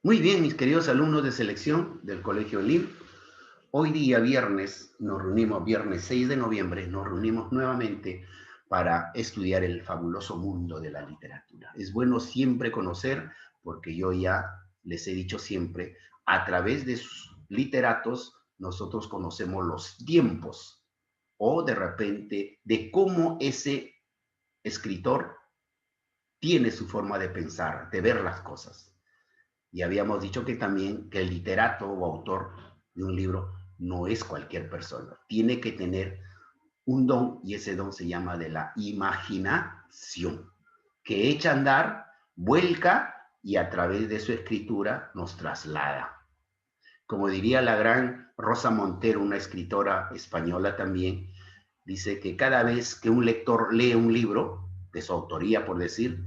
Muy bien, mis queridos alumnos de selección del Colegio LIM. Hoy día, viernes, nos reunimos, viernes 6 de noviembre, nos reunimos nuevamente para estudiar el fabuloso mundo de la literatura. Es bueno siempre conocer, porque yo ya les he dicho siempre, a través de sus literatos, nosotros conocemos los tiempos o de repente de cómo ese escritor tiene su forma de pensar, de ver las cosas. Y habíamos dicho que también que el literato o autor de un libro no es cualquier persona. Tiene que tener un don y ese don se llama de la imaginación, que echa a andar, vuelca y a través de su escritura nos traslada. Como diría la gran Rosa Montero, una escritora española también, dice que cada vez que un lector lee un libro, de su autoría por decir,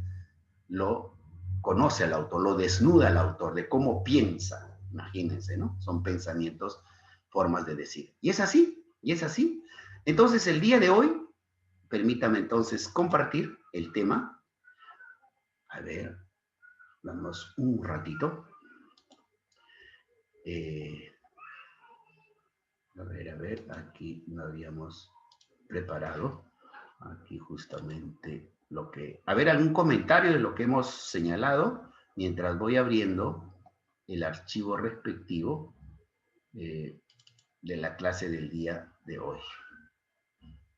lo conoce al autor, lo desnuda al autor de cómo piensa. Imagínense, ¿no? Son pensamientos, formas de decir. Y es así, y es así. Entonces, el día de hoy, permítame entonces compartir el tema. A ver, vamos un ratito. Eh, a ver, aquí lo habíamos preparado. Aquí justamente lo que... A ver, algún comentario de lo que hemos señalado mientras voy abriendo el archivo respectivo eh, de la clase del día de hoy.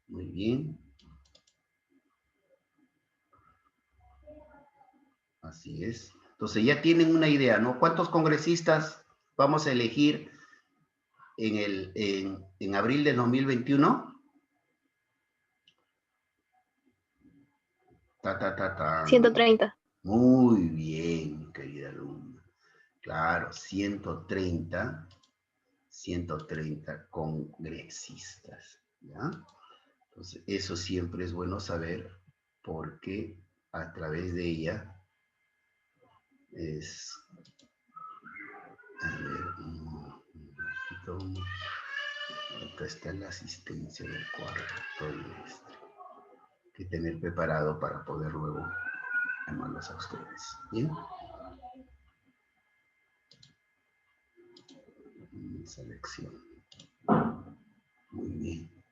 Muy bien. Así es. Entonces ya tienen una idea, ¿no? ¿Cuántos congresistas vamos a elegir en abril de 2021? Ta, ta, ta, ta. 130. Muy bien, querida alumna. Claro, 130 congresistas, ¿ya? Entonces, eso siempre es bueno saber porque a través de ella es... A ver, acá está la asistencia del cuarto trimestre. Que tener preparado para poder luego llamarlos a ustedes. ¿Bien? Selección. Muy bien.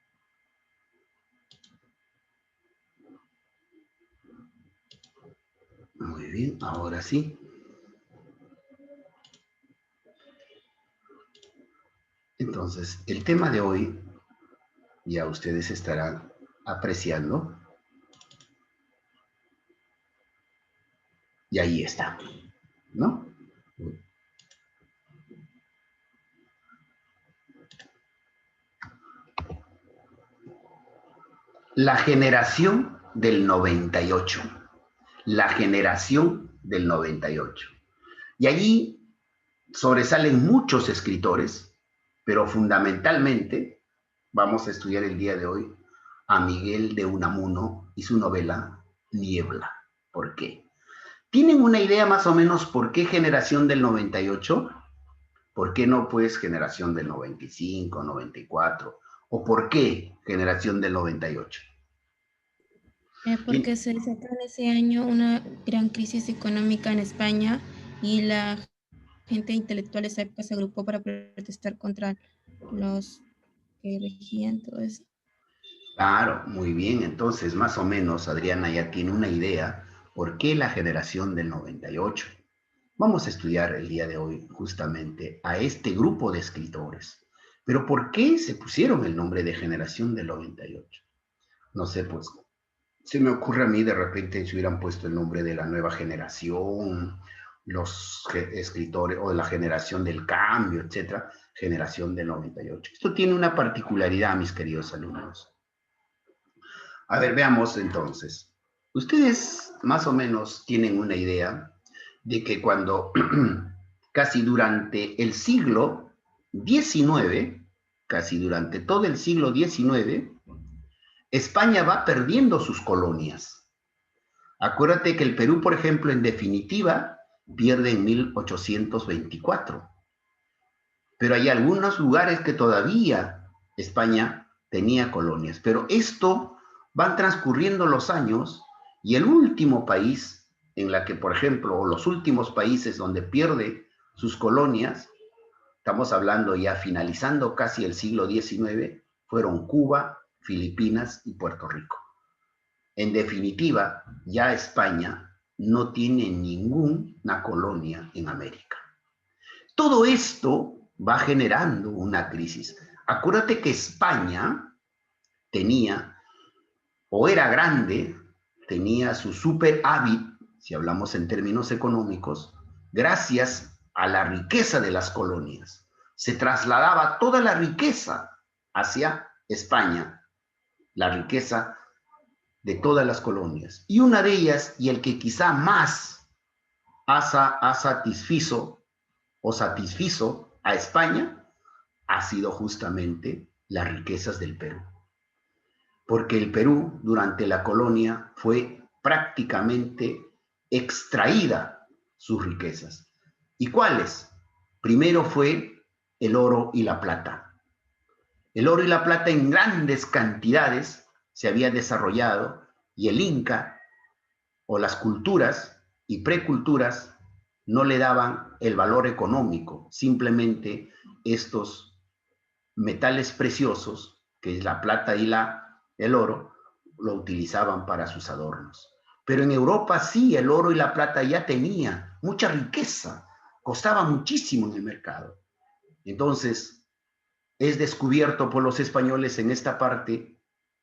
Muy bien, ahora sí. Entonces, el tema de hoy, ya ustedes estarán apreciando. Y ahí está, ¿no? La generación del 98. La generación del 98. Y allí sobresalen muchos escritores, pero fundamentalmente vamos a estudiar el día de hoy a Miguel de Unamuno y su novela Niebla. ¿Por qué? ¿Tienen una idea más o menos por qué generación del 98? ¿Por qué no pues generación del 95, 94? ¿O por qué generación del 98? Porque se desató en ese año una gran crisis económica en España y la gente intelectual de esa época se agrupó para protestar contra los que regían todo eso. Claro, muy bien. Entonces, más o menos, Adriana ya tiene una idea por qué la generación del 98. Vamos a estudiar el día de hoy justamente a este grupo de escritores. Pero ¿por qué se pusieron el nombre de generación del 98? No sé, pues se me ocurre a mí de repente si hubieran puesto el nombre de la nueva generación, los escritores o de la generación del cambio, etcétera, generación del 98. Esto tiene una particularidad, mis queridos alumnos. A ver, veamos entonces. Ustedes más o menos tienen una idea de que cuando casi durante el siglo XIX, casi durante todo el siglo XIX, España va perdiendo sus colonias. Acuérdate que el Perú, por ejemplo, en definitiva, pierde en 1824. Pero hay algunos lugares que todavía España tenía colonias. Pero esto van transcurriendo los años y el último país en la que, por ejemplo, o los últimos países donde pierde Sus colonias, estamos hablando ya finalizando casi el siglo XIX, fueron Cuba, Filipinas y Puerto Rico. En definitiva, ya España no tiene ninguna colonia en América. Todo esto va generando una crisis. Acuérdate que España tenía, o era grande, tenía su superávit, si hablamos en términos económicos, gracias a la riqueza de las colonias. Se trasladaba toda la riqueza hacia España, la riqueza de todas las colonias. Y una de ellas, y el que quizá más satisfizo a España, ha sido justamente las riquezas del Perú. Porque el Perú, durante la colonia, fue prácticamente extraída sus riquezas. ¿Y cuáles? Primero fue el oro y la plata. El oro y la plata en grandes cantidades se había desarrollado y el Inca o las culturas y preculturas no le daban el valor económico, simplemente estos metales preciosos, que es la plata y el oro, lo utilizaban para sus adornos. Pero en Europa sí, el oro y la plata ya tenía mucha riqueza, costaba muchísimo en el mercado. Entonces, es descubierto por los españoles en esta parte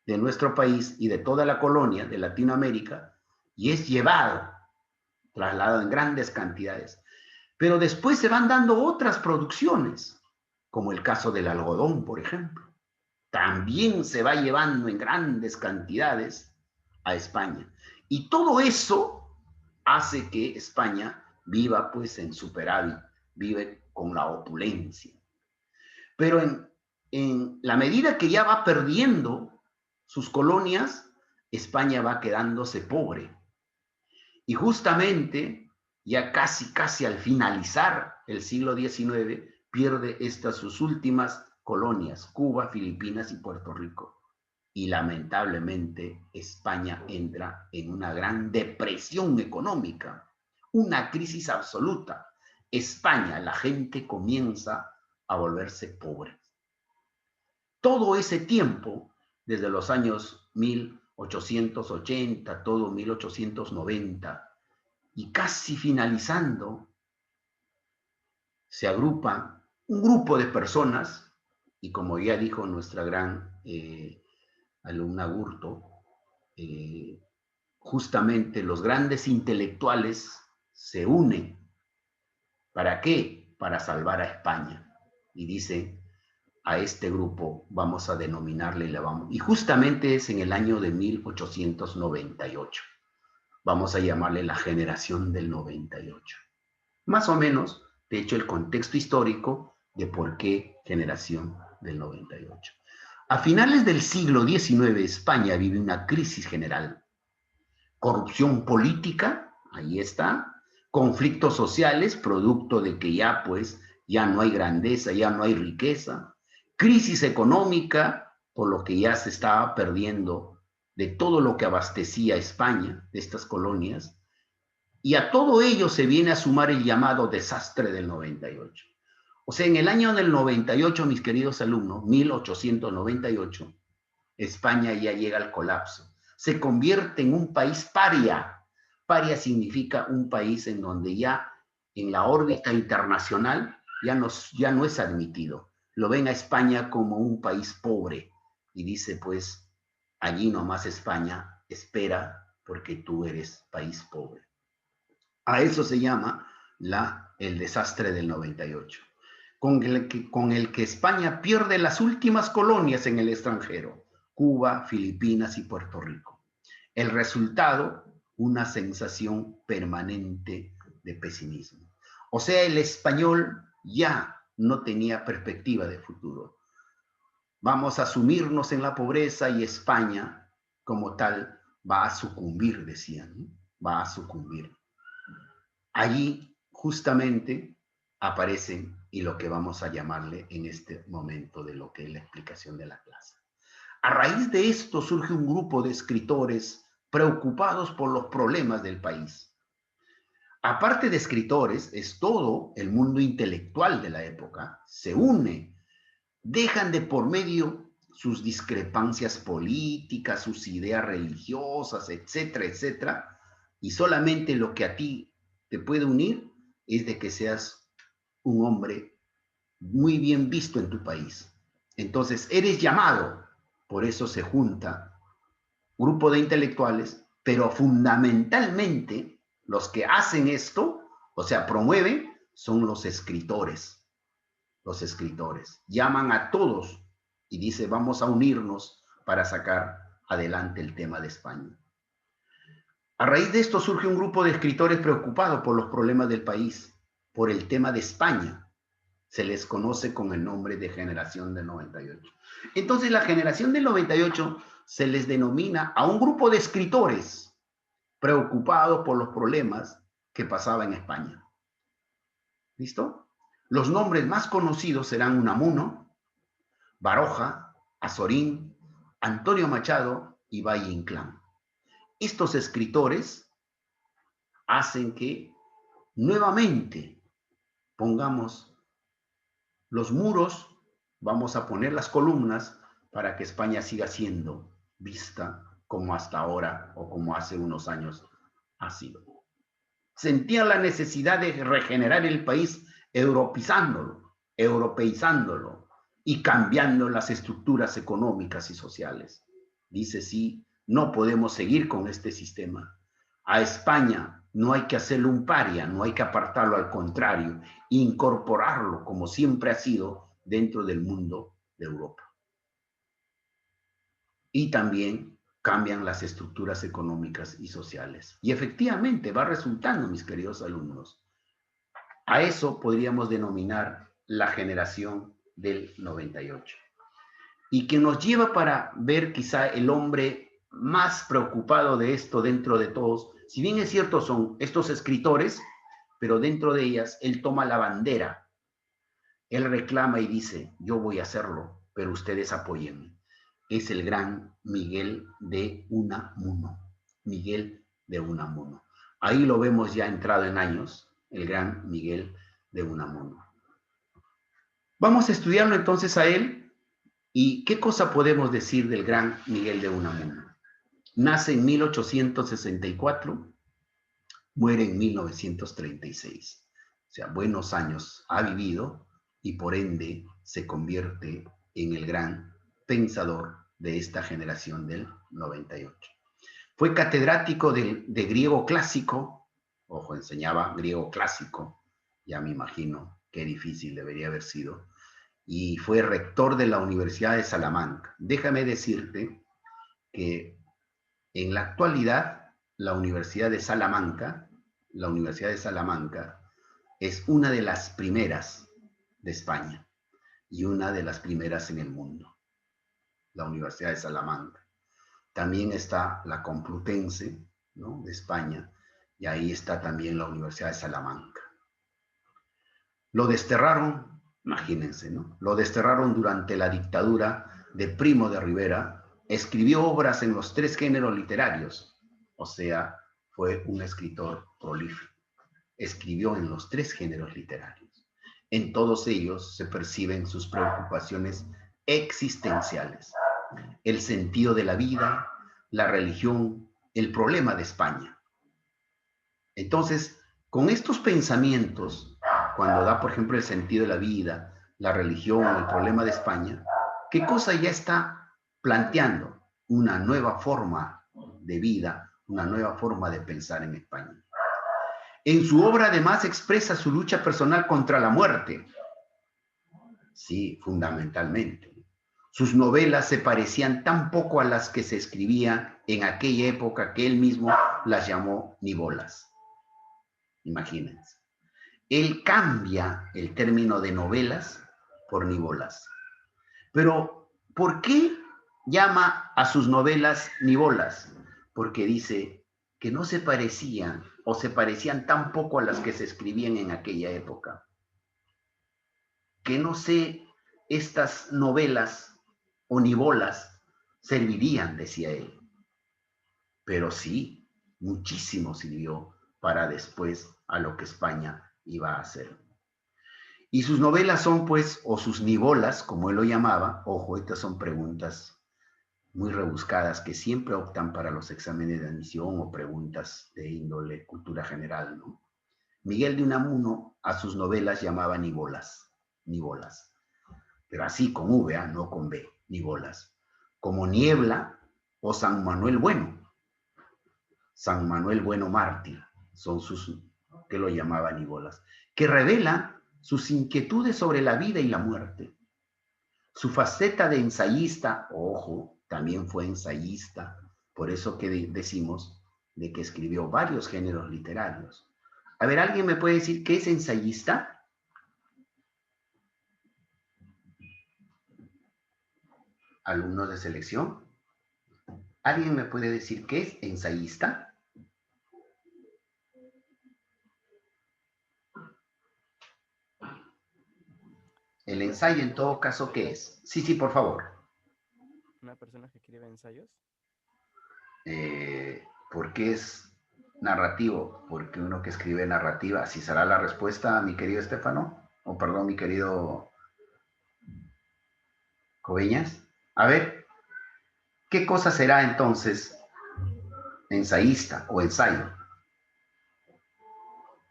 de nuestro país y de toda la colonia de Latinoamérica, y es trasladado en grandes cantidades. Pero después se van dando otras producciones, como el caso del algodón, por ejemplo. También se va llevando en grandes cantidades a España. Y todo eso hace que España viva pues en superávit, vive con la opulencia. Pero en la medida que ya va perdiendo sus colonias, España va quedándose pobre. Y justamente, ya casi al finalizar el siglo XIX, pierde estas sus últimas colonias, Cuba, Filipinas y Puerto Rico. Y lamentablemente España entra en una gran depresión económica, una crisis absoluta. España, la gente comienza a volverse pobre. Todo ese tiempo, desde los años 1880, todo 1890, y casi finalizando, se agrupa un grupo de personas, y como ya dijo nuestra gran alumna Gurto, justamente los grandes intelectuales se unen. ¿Para qué? Para salvar a España. Y dice, a este grupo vamos a denominarle, y justamente es en el año de 1898. Vamos a llamarle la generación del 98. Más o menos, de hecho, el contexto histórico de por qué generación del 98. A finales del siglo XIX, España vive una crisis general. Corrupción política, ahí está. Conflictos sociales, producto de que ya no hay grandeza, ya no hay riqueza. Crisis económica, por lo que ya se estaba perdiendo de todo lo que abastecía España, de estas colonias. Y a todo ello se viene a sumar el llamado desastre del 98. O sea, en el año del 98, mis queridos alumnos, 1898, España ya llega al colapso. Se convierte en un país paria. Paria significa un país en donde ya en la órbita internacional ya no es admitido. Lo ven a España como un país pobre. Y dice, pues, allí nomás España espera porque tú eres país pobre. A eso se llama el desastre del 98, con el que España pierde las últimas colonias en el extranjero, Cuba, Filipinas y Puerto Rico. El resultado, una sensación permanente de pesimismo. O sea, el español ya no tenía perspectiva de futuro. Vamos a sumirnos en la pobreza y España, como tal, va a sucumbir, decían, ¿no? Va a sucumbir. Allí justamente aparecen y lo que vamos a llamarle en este momento de lo que es la explicación de la clase. A raíz de esto surge un grupo de escritores preocupados por los problemas del país. Aparte de escritores, es todo el mundo intelectual de la época, se une, dejan de por medio sus discrepancias políticas, sus ideas religiosas, etcétera, etcétera, y solamente lo que a ti te puede unir es de que seas un hombre muy bien visto en tu país. Entonces, eres llamado, por eso se junta grupo de intelectuales, pero fundamentalmente los que hacen esto, o sea, promueven, son los escritores. Los escritores llaman a todos y dice, vamos a unirnos para sacar adelante el tema de España. A raíz de esto surge un grupo de escritores preocupados por los problemas del país, por el tema de España. Se les conoce con el nombre de generación del 98. Entonces, la generación del 98 se les denomina a un grupo de escritores preocupados por los problemas que pasaba en España. ¿Listo? Los nombres más conocidos serán Unamuno, Baroja, Azorín, Antonio Machado y Valle Inclán. Estos escritores hacen que nuevamente pongamos los muros, vamos a poner las columnas para que España siga siendo vista como hasta ahora o como hace unos años ha sido. Sentían la necesidad de regenerar el país europeizándolo y cambiando las estructuras económicas y sociales. Dice, sí, no podemos seguir con este sistema. A España no hay que hacerle un paria, no hay que apartarlo, al contrario, incorporarlo como siempre ha sido dentro del mundo de Europa. Y también cambian las estructuras económicas y sociales. Y efectivamente va resultando, mis queridos alumnos. A eso podríamos denominar la generación del 98. Y que nos lleva para ver quizá el hombre más preocupado de esto dentro de todos. Si bien es cierto, son estos escritores, pero dentro de ellas él toma la bandera. Él reclama y dice, yo voy a hacerlo, pero ustedes apóyenme. Es el gran Miguel de Unamuno. Miguel de Unamuno. Ahí lo vemos ya entrado en años, el gran Miguel de Unamuno. Vamos a estudiarlo entonces a él. ¿Y qué cosa podemos decir del gran Miguel de Unamuno? Nace en 1864, muere en 1936. O sea, buenos años ha vivido y por ende se convierte en el gran pensador de esta generación del 98. Fue catedrático de griego clásico, ojo, enseñaba griego clásico, ya me imagino qué difícil debería haber sido, y fue rector de la Universidad de Salamanca. Déjame decirte que en la actualidad la Universidad de Salamanca es una de las primeras de España y una de las primeras en el mundo, la Universidad de Salamanca. También está la Complutense, ¿no?, de España, y ahí está también la Universidad de Salamanca. Lo desterraron, imagínense, ¿no? Lo desterraron durante la dictadura de Primo de Rivera. Escribió obras en los 3 géneros literarios, o sea, fue un escritor prolífico. Escribió en los 3 géneros literarios. En todos ellos se perciben sus preocupaciones existenciales, el sentido de la vida, la religión, el problema de España. Entonces, con estos pensamientos, cuando da, por ejemplo, el sentido de la vida, la religión, el problema de España, ¿qué cosa ya está planteando? Una nueva forma de vida, una nueva forma de pensar en España. En su obra, además, expresa su lucha personal contra la muerte. Sí, fundamentalmente. Sus novelas se parecían tan poco a las que se escribían en aquella época que él mismo las llamó nivolas. Imagínense. Él cambia el término de novelas por nivolas. Pero, ¿por qué llama a sus novelas nivolas? Porque dice que no se parecían o se parecían tan poco a las que se escribían en aquella época. Que no sé, estas novelas o nivolas servirían, decía él. Pero sí, muchísimo sirvió para después a lo que España iba a hacer. Y sus novelas son, pues, o sus nivolas, como él lo llamaba. Ojo, estas son preguntas muy rebuscadas que siempre optan para los exámenes de admisión o preguntas de índole cultura general, ¿no? Miguel de Unamuno a sus novelas llamaba nivolas, nivolas, pero así con V, no con B, nivolas, como Niebla o San Manuel Bueno. San Manuel Bueno Mártir son sus, que lo llamaban nivolas, que revelan sus inquietudes sobre la vida y la muerte. Su faceta de ensayista, ojo, también fue ensayista, por eso que decimos de que escribió varios géneros literarios. A ver, ¿alguien me puede decir qué es ensayista? Alumnos de selección. ¿Alguien me puede decir qué es ensayista? El ensayo, en todo caso, ¿qué es? Sí, sí, por favor. ¿Una persona que escribe ensayos? ¿Por qué es narrativo? Porque uno que escribe narrativa, ¿así será la respuesta, mi querido Estefano? O perdón, mi querido Coveñas. A ver, ¿qué cosa será entonces ensayista o ensayo?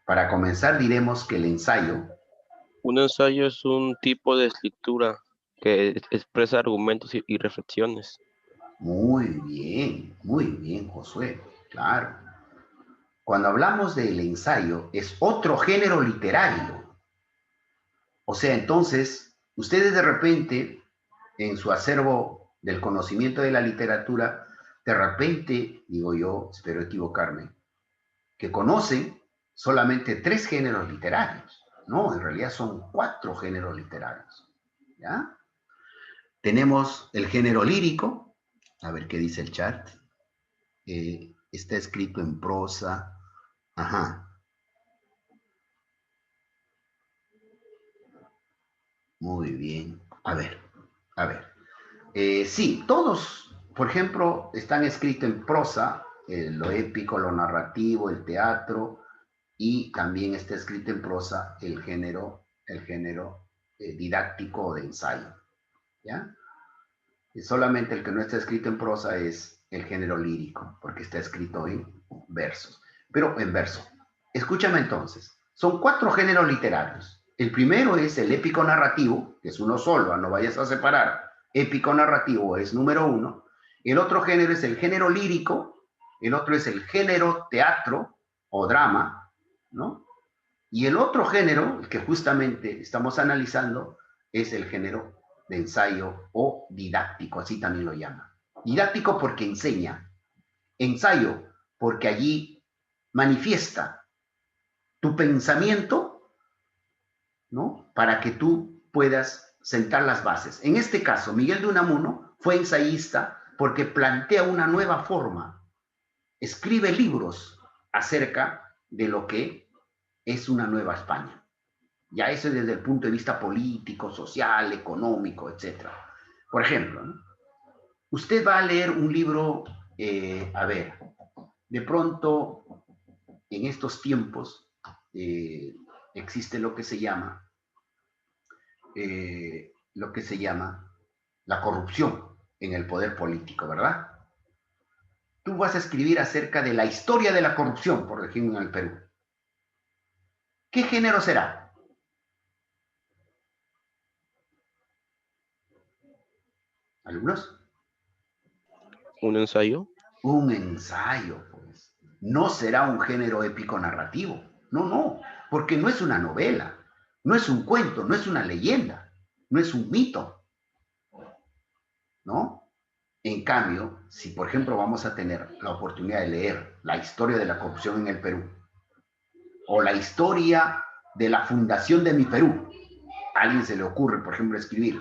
Para comenzar diremos que el ensayo... Un ensayo es un tipo de escritura que expresa argumentos y reflexiones. Muy bien, Josué, claro. Cuando hablamos del ensayo, es otro género literario. O sea, entonces, ustedes de repente, en su acervo del conocimiento de la literatura, de repente, digo yo, espero equivocarme, que conocen solamente 3 géneros literarios. No, en realidad son 4 géneros literarios. ¿Ya? Tenemos el género lírico, a ver qué dice el chat. Está escrito en prosa. Ajá. Muy bien. A ver. Sí, todos, por ejemplo, están escritos en prosa, lo épico, lo narrativo, el teatro, y también está escrito en prosa el género didáctico o de ensayo. ¿Ya? Y solamente el que no está escrito en prosa es el género lírico, porque está escrito en versos. Pero en verso. Escúchame entonces. Son 4 géneros literarios. El primero es el épico narrativo, que es uno solo, no vayas a separar. Épico narrativo es número 1. El otro género es el género lírico. El otro es el género teatro o drama, ¿no? Y el otro género, el que justamente estamos analizando, es el género de ensayo o didáctico, así también lo llama. Didáctico porque enseña. Ensayo porque allí manifiesta tu pensamiento, ¿no? Para que tú puedas sentar las bases. En este caso, Miguel de Unamuno fue ensayista porque plantea una nueva forma. Escribe libros acerca de lo que es una nueva España. Ya eso desde el punto de vista político, social, económico, etc. Por ejemplo, ¿no? Usted va a leer un libro, a ver, de pronto, en estos tiempos, existe lo que se llama la corrupción en el poder político, ¿verdad? Tú vas a escribir acerca de la historia de la corrupción, por ejemplo, en el Perú. ¿Qué género será? ¿Alumnos? ¿Un ensayo? Un ensayo, pues. No será un género épico narrativo. No, porque no es una novela, no es un cuento, no es una leyenda, no es un mito, ¿no? En cambio, si por ejemplo vamos a tener la oportunidad de leer la historia de la corrupción en el Perú, o la historia de la fundación de mi Perú, a alguien se le ocurre, por ejemplo, escribir,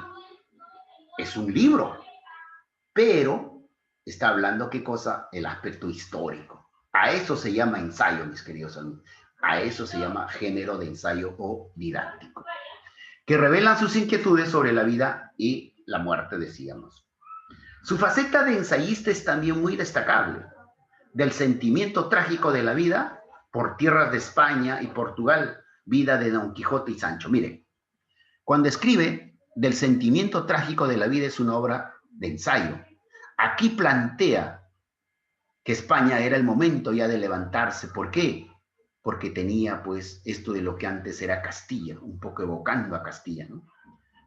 es un libro, pero está hablando, ¿qué cosa? El aspecto histórico. A eso se llama ensayo, mis queridos amigos. A eso se llama género de ensayo o didáctico, que revelan sus inquietudes sobre la vida y la muerte, decíamos. Su faceta de ensayista es también muy destacable. Del sentimiento trágico de la vida Por tierras de España y Portugal, vida de Don Quijote y Sancho. Miren, cuando escribe del sentimiento trágico de la vida es una obra de ensayo. Aquí plantea que España era el momento ya de levantarse. ¿Por qué? Porque tenía pues esto de lo que antes era Castilla, un poco evocando a Castilla, ¿no?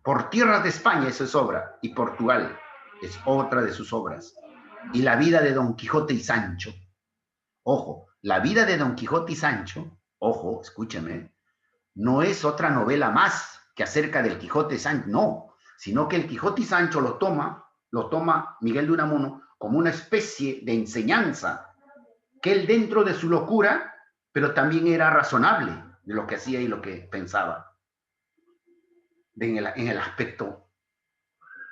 Por tierras de España, eso es obra, y Portugal es otra de sus obras. Y la vida de Don Quijote y Sancho. Ojo, la vida de Don Quijote y Sancho, ojo, escúcheme, no es otra novela más que acerca del Quijote y Sancho, no, sino que el Quijote y Sancho lo toma Miguel de Unamuno como una especie de enseñanza, que él dentro de su locura, pero también era razonable de lo que hacía y lo que pensaba, en el aspecto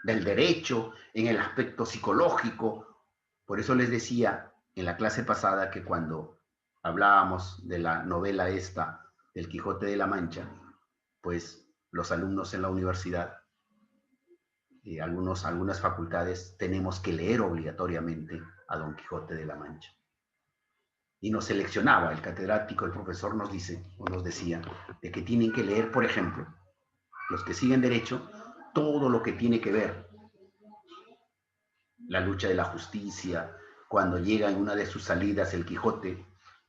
del derecho, en el aspecto psicológico. Por eso les decía en la clase pasada que cuando hablábamos de la novela esta, del Quijote de la Mancha, pues los alumnos en la universidad, algunas facultades, tenemos que leer obligatoriamente a Don Quijote de la Mancha. Y nos seleccionaba, el catedrático, el profesor nos dice, o nos decía, de que tienen que leer, por ejemplo, los que siguen derecho, todo lo que tiene que ver la lucha de la justicia, cuando llega en una de sus salidas el Quijote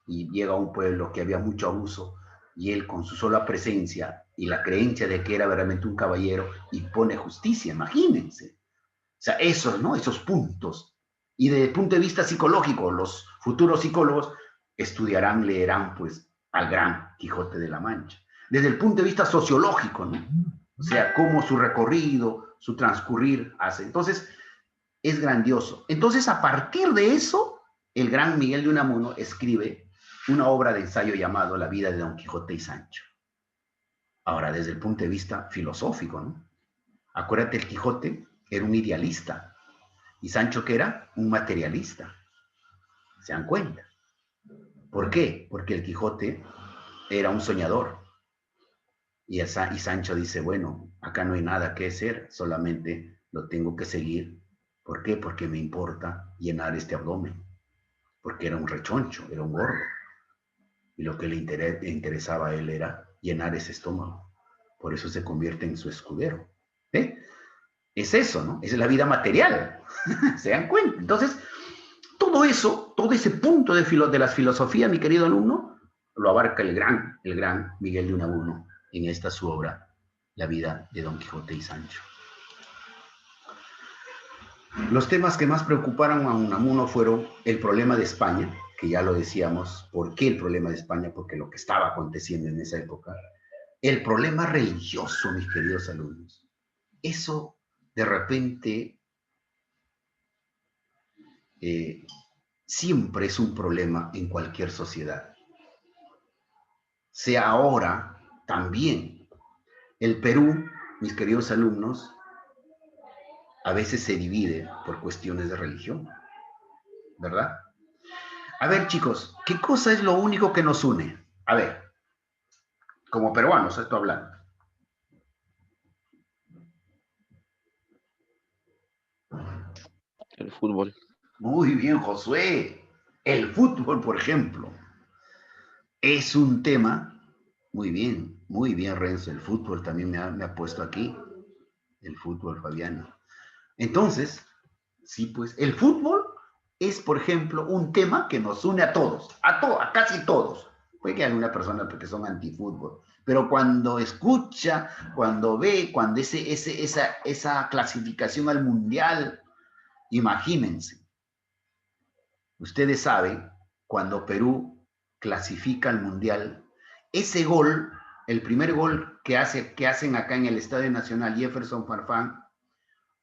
y llega a un pueblo que había mucho abuso, y él con su sola presencia y la creencia de que era verdaderamente un caballero y pone justicia, imagínense. O sea, esos, ¿no? Esos puntos. Y desde el punto de vista psicológico, los futuros psicólogos estudiarán, leerán, pues, al gran Quijote de la Mancha. Desde el punto de vista sociológico, ¿no? O sea, cómo su recorrido, su transcurrir hace. Entonces, es grandioso. Entonces, a partir de eso, el gran Miguel de Unamuno escribe una obra de ensayo llamado La vida de Don Quijote y Sancho. Ahora, desde el punto de vista filosófico, ¿no? Acuérdate, el Quijote era un idealista y Sancho, ¿qué era? Un materialista. ¿Se dan cuenta? ¿Por qué? Porque el Quijote era un soñador y Sancho dice, bueno, acá no hay nada que hacer, solamente lo tengo que seguir. ¿Por qué? Porque me importa llenar este abdomen, porque era un rechoncho, era un gordo. Y lo que le interesaba a él era llenar ese estómago. Por eso se convierte en su escudero. ¿Eh? Es eso, ¿no? Es la vida material. ¿Se dan cuenta? Entonces, todo eso, todo ese punto de la filosofía, mi querido alumno, lo abarca el gran Miguel de Unamuno en esta su obra, La vida de Don Quijote y Sancho. Los temas que más preocuparon a Unamuno fueron el problema de España, que ya lo decíamos. ¿Por qué el problema de España? Porque lo que estaba aconteciendo en esa época. El problema religioso, mis queridos alumnos. Eso, de repente, siempre es un problema en cualquier sociedad. Sea ahora también. El Perú, mis queridos alumnos, a veces se divide por cuestiones de religión, ¿verdad? A ver, chicos, ¿qué cosa es lo único que nos une? A ver, como peruanos estoy hablando. El fútbol. Muy bien, Josué. El fútbol, por ejemplo, es un tema. Muy bien, Renzo. El fútbol también me ha puesto aquí. El fútbol, Fabiano. Entonces, sí, pues, el fútbol es, por ejemplo, un tema que nos une a todos, a casi todos. Puede que haya alguna persona que son antifútbol, pero cuando escucha, cuando ve, cuando esa clasificación al mundial, imagínense. Ustedes saben, cuando Perú clasifica al mundial, ese gol, el primer gol que hacen acá en el Estadio Nacional Jefferson Farfán,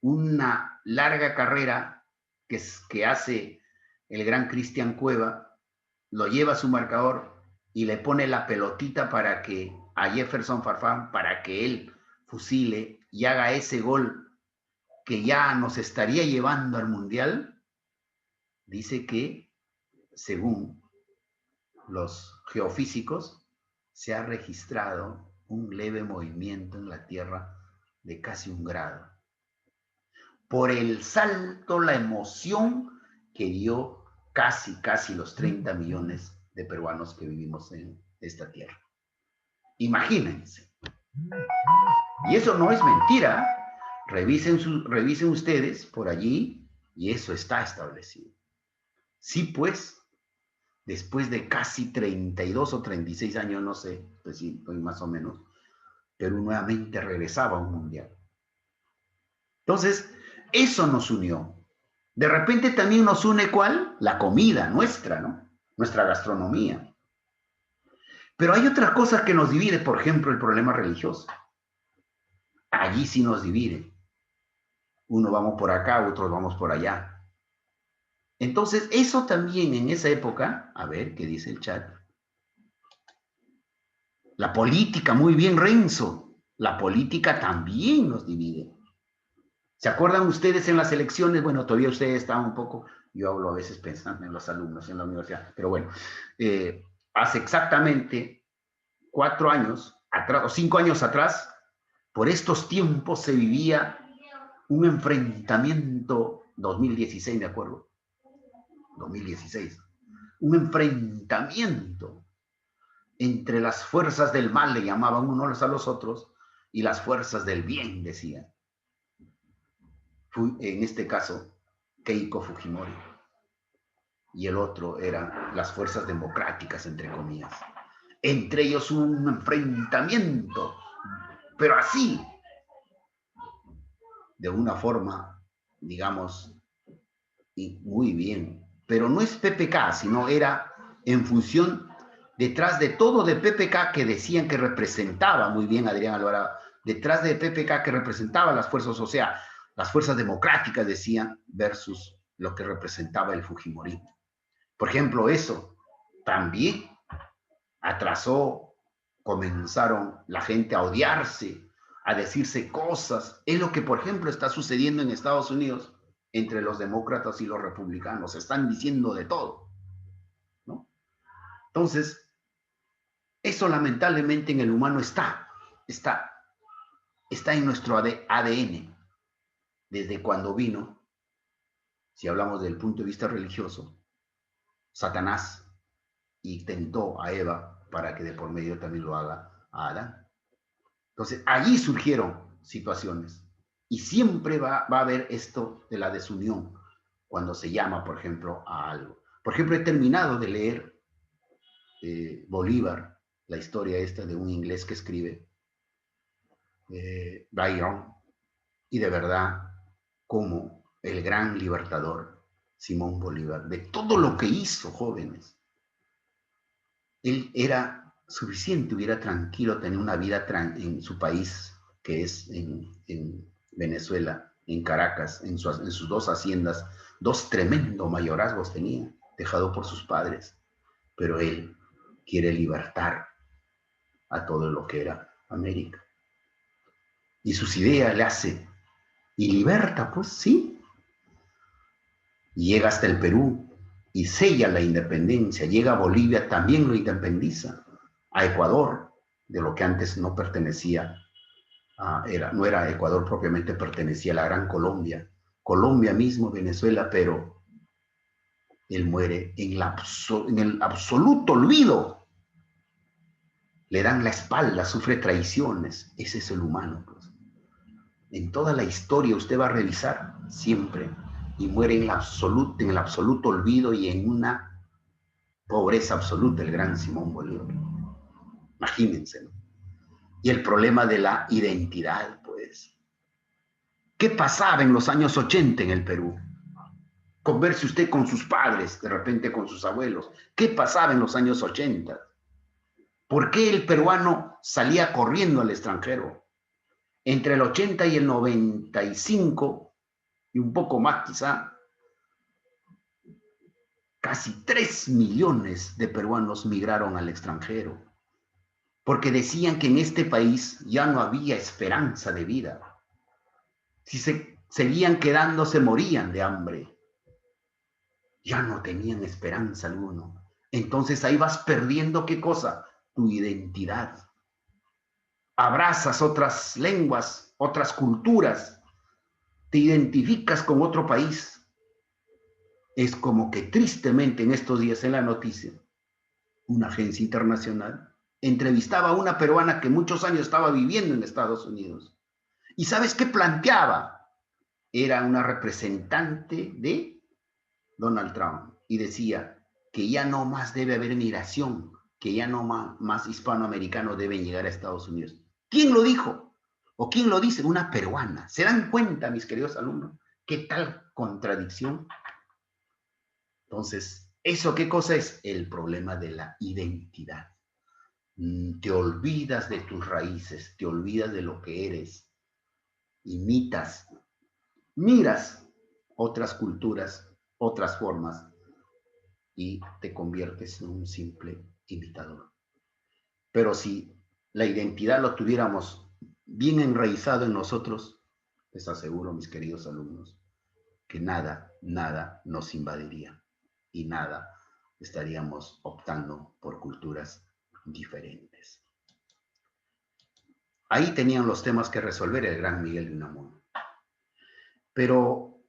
una larga carrera que hace el gran Cristian Cueva, lo lleva a su marcador y le pone la pelotita para que a Jefferson Farfán, para que él fusile y haga ese gol que ya nos estaría llevando al mundial. Dice que, según los geofísicos, se ha registrado un leve movimiento en la Tierra de casi 1 grado. Por el salto, la emoción que dio casi los 30 millones de peruanos que vivimos en esta tierra. Imagínense. Y eso no es mentira. Revisen ustedes por allí y eso está establecido. Sí, pues, después de casi 32 o 36 años, no sé, pues sí, más o menos, Perú nuevamente regresaba a un mundial. Entonces, eso nos unió. De repente también nos une, ¿cuál? La comida nuestra, ¿no? Nuestra gastronomía. Pero hay otras cosas que nos divide, por ejemplo, el problema religioso. Allí sí nos divide. Uno vamos por acá, otros vamos por allá. Entonces, eso también en esa época, a ver, ¿qué dice el chat? La política, muy bien, Renzo. La política también nos divide. ¿Se acuerdan ustedes en las elecciones? Bueno, todavía ustedes estaban un poco, yo hablo a veces pensando en los alumnos en la universidad, pero bueno, hace exactamente 4 años atrás, o 5 años atrás, por estos tiempos se vivía un enfrentamiento, 2016 me acuerdo, 2016, un enfrentamiento entre las fuerzas del mal, le llamaban unos a los otros, y las fuerzas del bien, decían. En este caso, Keiko Fujimori. Y el otro eran las fuerzas democráticas, entre comillas. Entre ellos un enfrentamiento, pero así, de una forma, digamos, y muy bien. Pero no es PPK, sino era en función, detrás de todo de PPK que decían que representaba, muy bien Adrián Alvarado, detrás de PPK que representaba las fuerzas, o sea, las fuerzas democráticas decían, versus lo que representaba el Fujimorismo. Por ejemplo, eso también atrasó, comenzaron la gente a odiarse, a decirse cosas. Es lo que, por ejemplo, está sucediendo en Estados Unidos entre los demócratas y los republicanos. Están diciendo de todo, ¿no? Entonces, eso lamentablemente en el humano está en nuestro ADN. Desde cuando vino, si hablamos del punto de vista religioso, Satanás y tentó a Eva para que de por medio también lo haga a Adán. Entonces, allí surgieron situaciones. Y siempre va a haber esto de la desunión cuando se llama, por ejemplo, a algo. Por ejemplo, he terminado de leer Bolívar, la historia esta de un inglés que escribe, Byron, y de verdad, como el gran libertador, Simón Bolívar, de todo lo que hizo, jóvenes, él era suficiente, hubiera tranquilo tener una vida en su país, que es en Venezuela, en Caracas, en sus 2 haciendas, 2 tremendos mayorazgos tenía, dejado por sus padres, pero él quiere libertar a todo lo que era América. Y sus ideas le hace, y liberta, pues sí. Y llega hasta el Perú y sella la independencia, llega a Bolivia, también lo independiza, a Ecuador, de lo que antes no pertenecía, no era Ecuador propiamente, pertenecía a la Gran Colombia, Colombia mismo, Venezuela, pero él muere en el absoluto olvido. Le dan la espalda, sufre traiciones. Ese es el humano, pues. En toda la historia usted va a revisar siempre y muere en el absoluto olvido y en una pobreza absoluta el gran Simón Bolívar. Imagínense, ¿no? Y el problema de la identidad, pues. ¿Qué pasaba en los años 80 en el Perú? Converse usted con sus padres, de repente con sus abuelos. ¿Qué pasaba en los años 80? ¿Por qué el peruano salía corriendo al extranjero? Entre el 80 y el 95, y un poco más quizá, casi 3 millones de peruanos migraron al extranjero, porque decían que en este país ya no había esperanza de vida. Si se seguían quedando, se morían de hambre. Ya no tenían esperanza alguna. Entonces ahí vas perdiendo, ¿qué cosa? Tu identidad. Abrazas otras lenguas, otras culturas, te identificas con otro país. Es como que tristemente en estos días en la noticia una agencia internacional, entrevistaba a una peruana que muchos años estaba viviendo en Estados Unidos. ¿Y sabes qué planteaba? Era una representante de Donald Trump y decía que ya no más debe haber migración, que ya no más hispanoamericanos deben llegar a Estados Unidos. ¿Quién lo dijo? ¿O quién lo dice? Una peruana. ¿Se dan cuenta, mis queridos alumnos, qué tal contradicción? Entonces, ¿eso qué cosa es? El problema de la identidad. Te olvidas de tus raíces, te olvidas de lo que eres, imitas, miras otras culturas, otras formas, y te conviertes en un simple imitador. Pero si la identidad lo tuviéramos bien enraizado en nosotros, les aseguro, mis queridos alumnos, que nada nos invadiría y nada estaríamos optando por culturas diferentes. Ahí tenían los temas que resolver el gran Miguel de Unamuno. Pero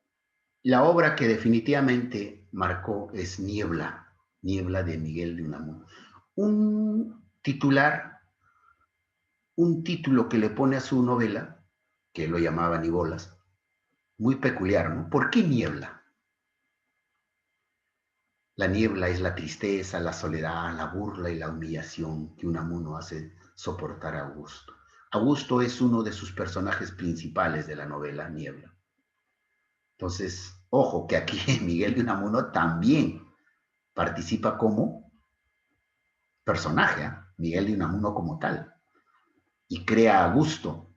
la obra que definitivamente marcó es Niebla, Niebla de Miguel de Unamuno. Un título que le pone a su novela, que lo llamaba Ni bolas, muy peculiar, ¿no? ¿Por qué niebla? La niebla es la tristeza, la soledad, la burla y la humillación que Unamuno hace soportar a Augusto. Augusto es uno de sus personajes principales de la novela Niebla. Entonces, ojo, que aquí Miguel de Unamuno también participa como personaje, ¿eh? Miguel de Unamuno como tal, y crea a Augusto,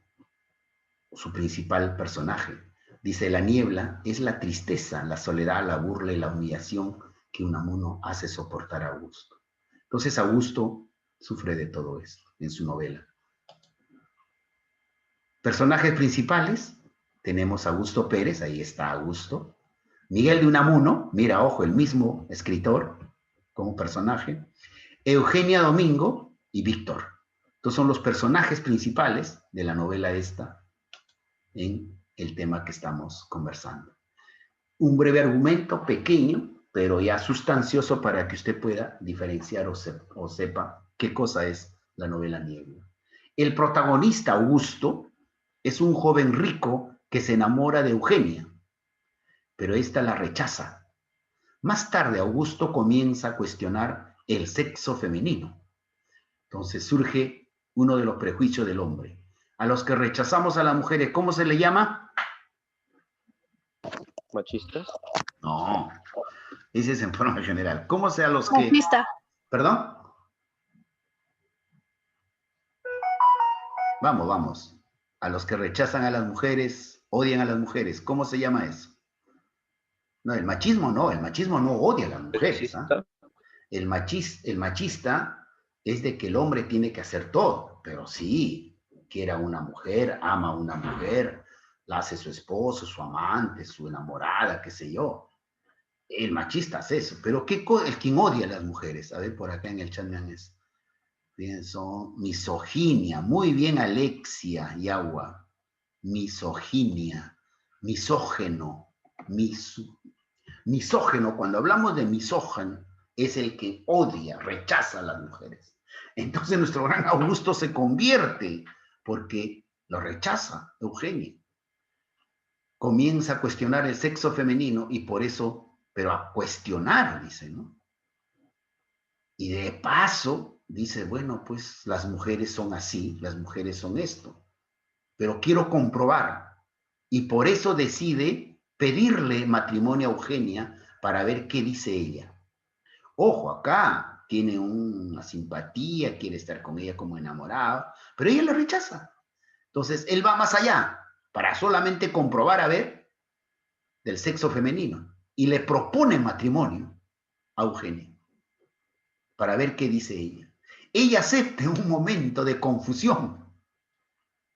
su principal personaje. Dice, la niebla es la tristeza, la soledad, la burla y la humillación que Unamuno hace soportar a Augusto. Entonces, Augusto sufre de todo esto en su novela. Personajes principales, tenemos a Augusto Pérez, ahí está Augusto. Miguel de Unamuno, mira, ojo, el mismo escritor como personaje. Eugenia Domingo y Víctor. Estos son los personajes principales de la novela esta en el tema que estamos conversando. Un breve argumento pequeño, pero ya sustancioso para que usted pueda diferenciar o sepa qué cosa es la novela Niebla. El protagonista, Augusto, es un joven rico que se enamora de Eugenia, pero ésta la rechaza. Más tarde, Augusto comienza a cuestionar el sexo femenino. Entonces surge uno de los prejuicios del hombre. A los que rechazamos a las mujeres, ¿cómo se le llama? ¿Machistas? No, ese es en forma general. ¿Cómo sea los que... Machista. ¿Perdón? Vamos. A los que rechazan a las mujeres, odian a las mujeres. ¿Cómo se llama eso? No, el machismo no odia a las mujeres. ¿Ah? El machista es de que el hombre tiene que hacer todo, pero sí, quiere a una mujer, ama a una mujer, la hace su esposo, su amante, su enamorada, qué sé yo. El machista hace eso, pero el quien odia a las mujeres, a ver, por acá en el chat me han eso. Bien, son misoginia, muy bien Alexia y Agua, misoginia, misógeno, misógeno, cuando hablamos de misógeno, es el que odia, rechaza a las mujeres. Entonces nuestro gran Augusto se convierte porque lo rechaza Eugenia. Comienza a cuestionar el sexo femenino y por eso, pero a cuestionar, dice, ¿no? Y de paso dice, bueno, pues las mujeres son así, las mujeres son esto, pero quiero comprobar. Y por eso decide pedirle matrimonio a Eugenia para ver qué dice ella. Ojo, acá tiene una simpatía, quiere estar con ella como enamorado, pero ella le rechaza. Entonces, él va más allá para solamente comprobar, a ver, del sexo femenino. Y le propone matrimonio a Eugenia para ver qué dice ella. Ella acepta en un momento de confusión,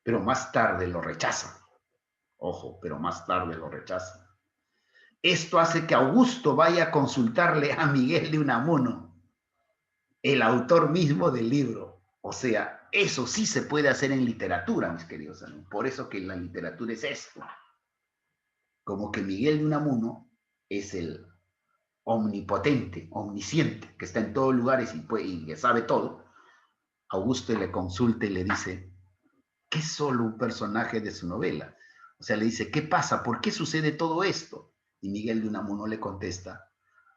pero más tarde lo rechaza. Ojo, pero más tarde lo rechaza. Esto hace que Augusto vaya a consultarle a Miguel de Unamuno, el autor mismo del libro. O sea, eso sí se puede hacer en literatura, mis queridos amigos. Por eso que la literatura es esto. Como que Miguel de Unamuno es el omnipotente, omnisciente, que está en todos lugares y que sabe todo, Augusto le consulta y le dice, ¿qué es solo un personaje de su novela? O sea, le dice, ¿qué pasa? ¿Por qué sucede todo esto? Y Miguel de Unamuno le contesta,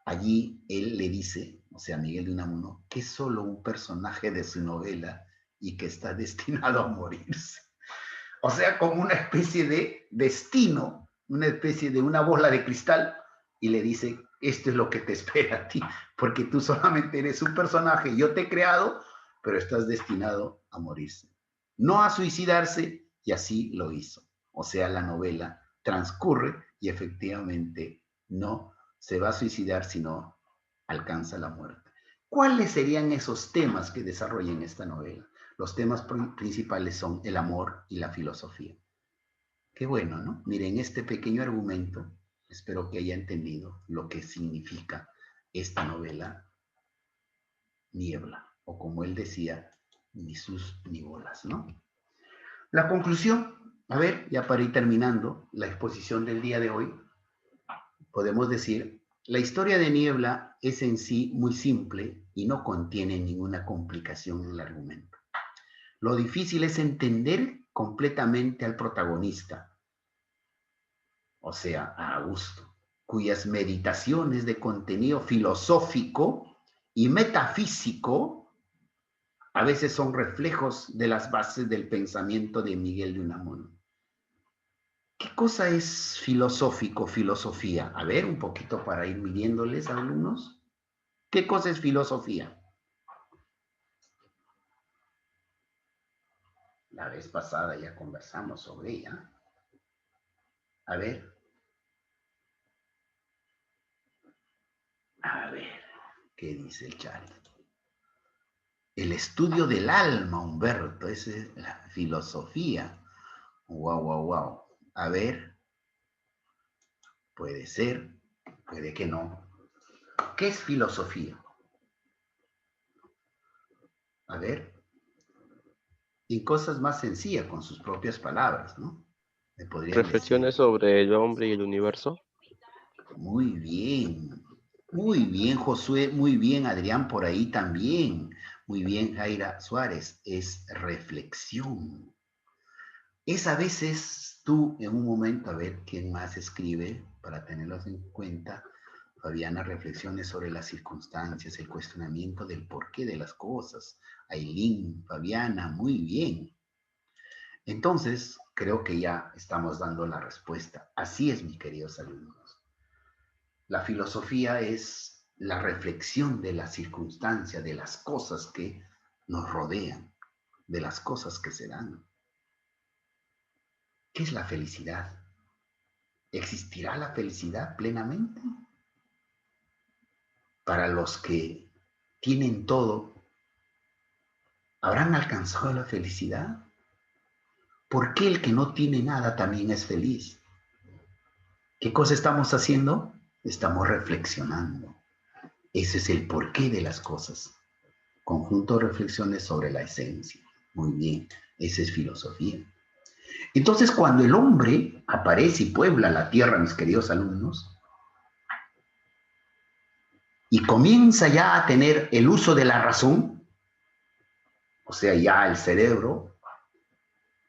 allí él le dice, o sea, Miguel de Unamuno, que es solo un personaje de su novela y que está destinado a morirse. O sea, como una especie de destino, una especie de una bola de cristal, y le dice, esto es lo que te espera a ti, porque tú solamente eres un personaje, yo te he creado, pero estás destinado a morirse. No a suicidarse, y así lo hizo. O sea, la novela transcurre y efectivamente no se va a suicidar, sino alcanza la muerte. ¿Cuáles serían esos temas que desarrolla en esta novela? Los temas principales son el amor y la filosofía. Qué bueno, ¿no? Miren, este pequeño argumento, espero que haya entendido lo que significa esta novela, Niebla, o como él decía, ni sus ni bolas, ¿no? La conclusión, a ver, ya para ir terminando la exposición del día de hoy, podemos decir, la historia de Niebla es en sí muy simple y no contiene ninguna complicación en el argumento. Lo difícil es entender completamente al protagonista, o sea, a Augusto, cuyas meditaciones de contenido filosófico y metafísico a veces son reflejos de las bases del pensamiento de Miguel de Unamuno. ¿Qué cosa es filosófico, filosofía? A ver, un poquito para ir midiéndoles, alumnos. ¿Qué cosa es filosofía? La vez pasada ya conversamos sobre ella. A ver. A ver, ¿qué dice el chat? El estudio del alma, Humberto, esa es la filosofía. Wow, wow, wow. A ver, puede ser, puede que no. ¿Qué es filosofía? A ver, y cosas más sencillas, con sus propias palabras, ¿no? Me podrían decir. Reflexiones sobre el hombre y el universo. Muy bien, Josué, muy bien, Adrián, por ahí también. Muy bien, Jaira Suárez, es reflexión. Es a veces tú en un momento, a ver quién más escribe para tenerlos en cuenta. Fabiana, reflexiones sobre las circunstancias, el cuestionamiento del porqué de las cosas. Ailín, Fabiana, muy bien. Entonces, creo que ya estamos dando la respuesta. Así es, mis queridos alumnos. La filosofía es la reflexión de la circunstancia, de las cosas que nos rodean, de las cosas que se dan. ¿Qué es la felicidad? ¿Existirá la felicidad plenamente? Para los que tienen todo, ¿habrán alcanzado la felicidad? ¿Por qué el que no tiene nada también es feliz? ¿Qué cosa estamos haciendo? Estamos reflexionando. Ese es el porqué de las cosas. Conjunto de reflexiones sobre la esencia. Muy bien, esa es filosofía. Entonces, cuando el hombre aparece y puebla la tierra, mis queridos alumnos, y comienza ya a tener el uso de la razón, o sea, ya el cerebro,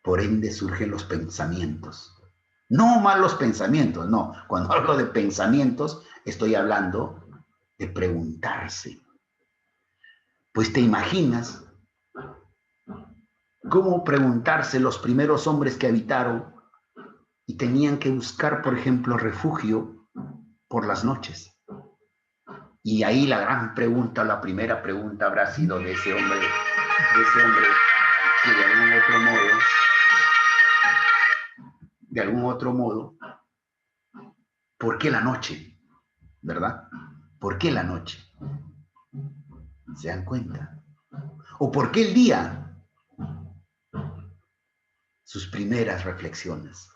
por ende surgen los pensamientos. No malos pensamientos, no. Cuando hablo de pensamientos, estoy hablando de preguntarse. Pues te imaginas cómo preguntarse los primeros hombres que habitaron y tenían que buscar, por ejemplo, refugio por las noches. Y ahí la gran pregunta, la primera pregunta habrá sido de ese hombre, que de algún otro modo, ¿por qué la noche? ¿Verdad? ¿Por qué la noche? ¿Se dan cuenta? ¿O por qué el día? Sus primeras reflexiones.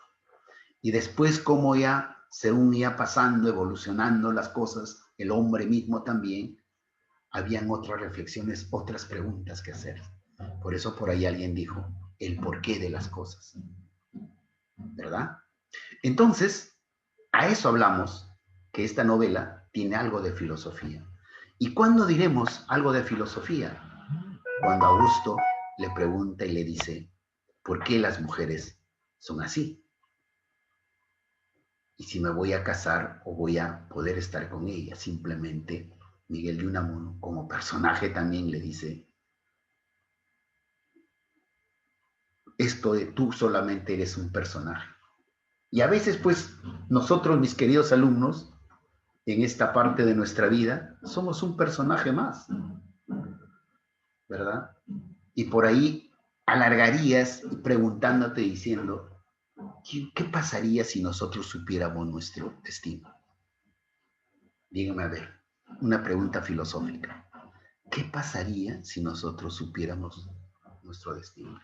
Y después cómo ya, según ya pasando, evolucionando las cosas, el hombre mismo también, habían otras reflexiones, otras preguntas que hacer. Por eso por ahí alguien dijo, el porqué de las cosas. ¿Verdad? Entonces, a eso hablamos, que esta novela tiene algo de filosofía. ¿Y cuándo diremos algo de filosofía? Cuando Augusto le pregunta y le dice, ¿por qué las mujeres son así? Y si me voy a casar o voy a poder estar con ella. Simplemente Miguel de Unamuno, como personaje, también le dice, esto de tú solamente eres un personaje. Y a veces, pues, nosotros, mis queridos alumnos, en esta parte de nuestra vida, somos un personaje más, ¿verdad? Y por ahí alargarías preguntándote, diciendo, ¿qué pasaría si nosotros supiéramos nuestro destino? Dígame a ver, una pregunta filosófica. ¿Qué pasaría si nosotros supiéramos nuestro destino?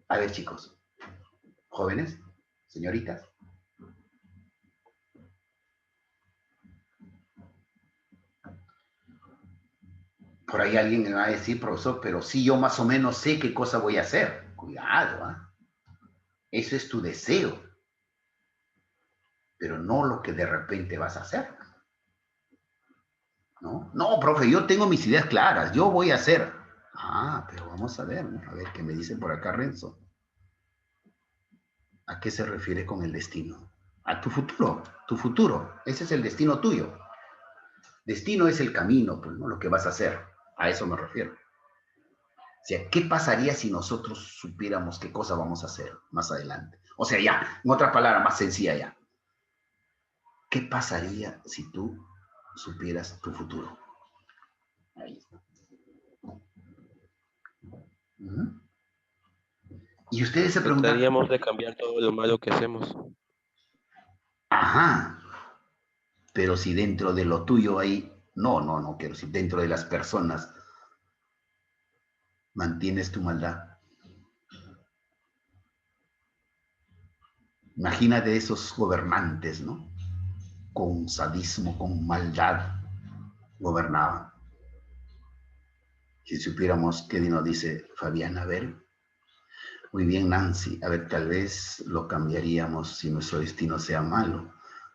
A ver, chicos, jóvenes, señoritas. Por ahí alguien me va a decir, profesor, pero sí, yo más o menos sé qué cosa voy a hacer. Cuidado, ¿eh? Eso es tu deseo, pero no lo que de repente vas a hacer. ¿No? No, profe, yo tengo mis ideas claras, yo voy a hacer. Ah, pero vamos a ver, ¿no? A ver qué me dice por acá Renzo. ¿A qué se refiere con el destino? A tu futuro, tu futuro. Ese es el destino tuyo. Destino es el camino, pues, ¿no? Lo que vas a hacer. A eso me refiero. O sea, ¿qué pasaría si nosotros supiéramos qué cosa vamos a hacer más adelante? O sea, ya, en otra palabra más sencilla ya. ¿Qué pasaría si tú supieras tu futuro? Ahí está. Y ustedes se preguntan... Trataríamos de cambiar todo lo malo que hacemos. Ajá. Pero si dentro de lo tuyo hay... No quiero decir, dentro de las personas mantienes tu maldad. Imagínate esos gobernantes, ¿no? Con sadismo, con maldad, gobernaban. Si supiéramos qué nos dice Fabián, a ver, muy bien Nancy, a ver, tal vez lo cambiaríamos si nuestro destino sea malo.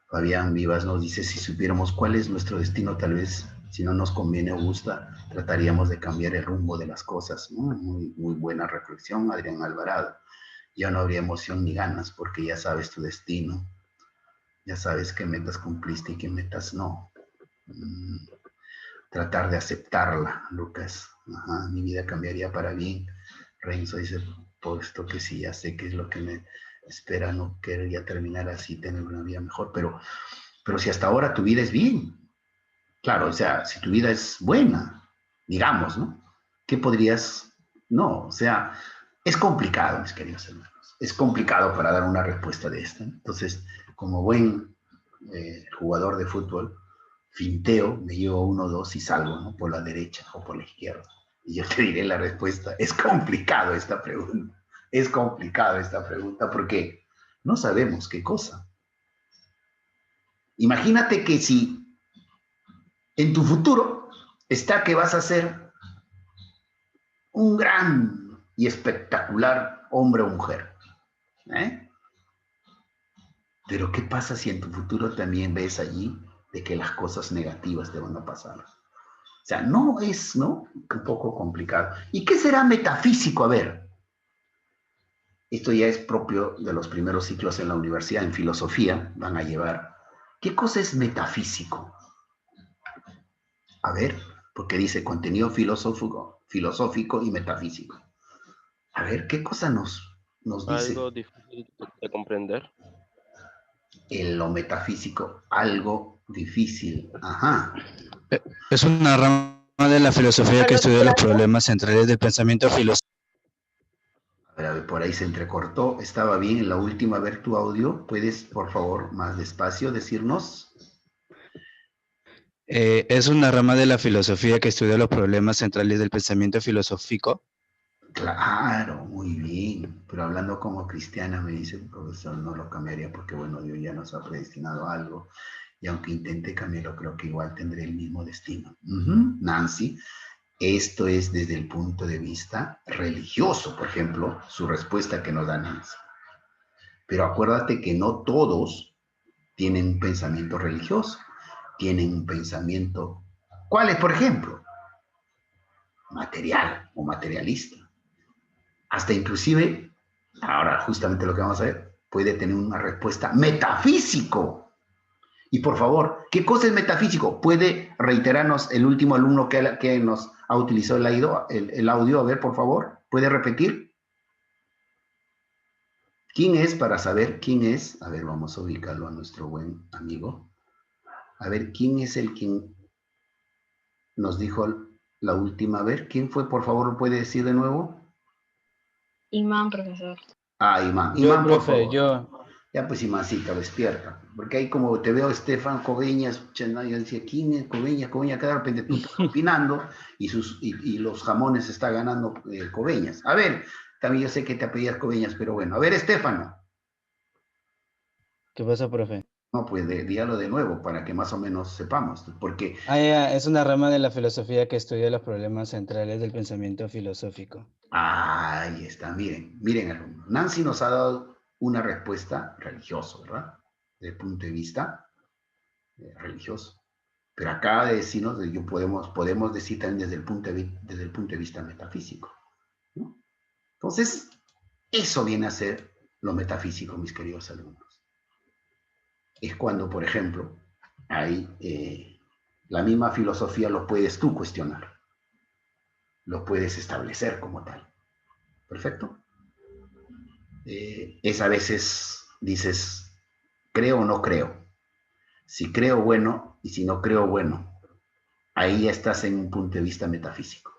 Fabián Vivas nos dice, si supiéramos cuál es nuestro destino, tal vez, si no nos conviene o gusta, trataríamos de cambiar el rumbo de las cosas. Muy buena reflexión, Adrián Alvarado. Ya no habría emoción ni ganas, porque ya sabes tu destino. Ya sabes qué metas cumpliste y qué metas no. Tratar de aceptarla, Lucas. Ajá, mi vida cambiaría para bien. Renzo dice, puesto que sí, ya sé qué es lo que me espera, no quería terminar así, tener una vida mejor, pero si hasta ahora tu vida es bien, claro, o sea, si tu vida es buena, digamos, ¿no? ¿Qué podrías? No, o sea, es complicado, mis queridos hermanos, es complicado para dar una respuesta de esta. Entonces, como buen jugador de fútbol, finteo, me llevo 1-2 y salgo, ¿no? Por la derecha o por la izquierda. Y yo te diré la respuesta. Es complicado esta pregunta. Es complicado esta pregunta porque no sabemos qué cosa. Imagínate que si en tu futuro está que vas a ser un gran y espectacular hombre o mujer. ¿Eh? Pero ¿qué pasa si en tu futuro también ves allí de que las cosas negativas te van a pasar? O sea, no es, ¿no? Un poco complicado. ¿Y qué será metafísico? A ver, esto ya es propio de los primeros ciclos en la universidad, en filosofía, van a llevar. ¿Qué cosa es metafísico? A ver, porque dice contenido filosófico y metafísico. A ver, ¿qué cosa nos dice? Algo difícil de comprender. En lo metafísico, algo difícil. Ajá. Es una rama de la filosofía que estudia los problemas centrales del pensamiento filosófico. A ver, por ahí se entrecortó. Estaba bien en la última. A ver tu audio. ¿Puedes, por favor, más despacio decirnos? Es una rama de la filosofía que estudia los problemas centrales del pensamiento filosófico. Claro, muy bien. Pero hablando como cristiana, me dice el profesor, no lo cambiaría porque, bueno, Dios ya nos ha predestinado a algo. Y aunque intente cambiarlo, creo que igual tendré el mismo destino. Nancy, esto es desde el punto de vista religioso, por ejemplo, su respuesta que nos da Nancy. Pero acuérdate que no todos tienen un pensamiento religioso. tienen un pensamiento, ¿cuál es, por ejemplo? Material o materialista. Hasta inclusive, ahora justamente lo que vamos a ver, puede tener una respuesta metafísico. Y por favor, ¿qué cosa es metafísico? ¿Puede reiterarnos el último alumno que nos ha utilizado el audio? A ver, por favor, ¿puede repetir? ¿Quién es para saber quién es? A ver, vamos a ubicarlo a nuestro buen amigo. A ver, ¿quién es el quien nos dijo la última? A ver, ¿quién fue? Por favor, ¿lo puede decir de nuevo? Imán, profesor. Ah, Imán. Yo, Imán, por profe, favor. yo. Ya pues, Imancita, despierta. Porque ahí como te veo Estefan Coveñas, yo decía, ¿quién es Coveñas? Coveñas, que de repente tú estás opinando y los jamones está ganando Coveñas. A ver, también yo sé que te apellidas Coveñas, pero bueno. A ver, Estefano. ¿Qué pasa, profe? No, pues dígalo de nuevo para que más o menos sepamos. Porque, Ya, es una rama de la filosofía que estudia los problemas centrales del pensamiento filosófico. ahí está, miren, alumnos. Nancy nos ha dado una respuesta religiosa, ¿verdad? Desde el punto de vista religioso. Pero acaba de decirnos, podemos decir también desde el punto de vista metafísico, ¿no? Entonces, eso viene a ser lo metafísico, mis queridos alumnos. Es cuando, por ejemplo, hay la misma filosofía lo puedes tú cuestionar, lo puedes establecer como tal. ¿Perfecto? Es a veces, dices, creo o no creo. Si creo, bueno, y si no creo, bueno. Ahí ya estás en un punto de vista metafísico.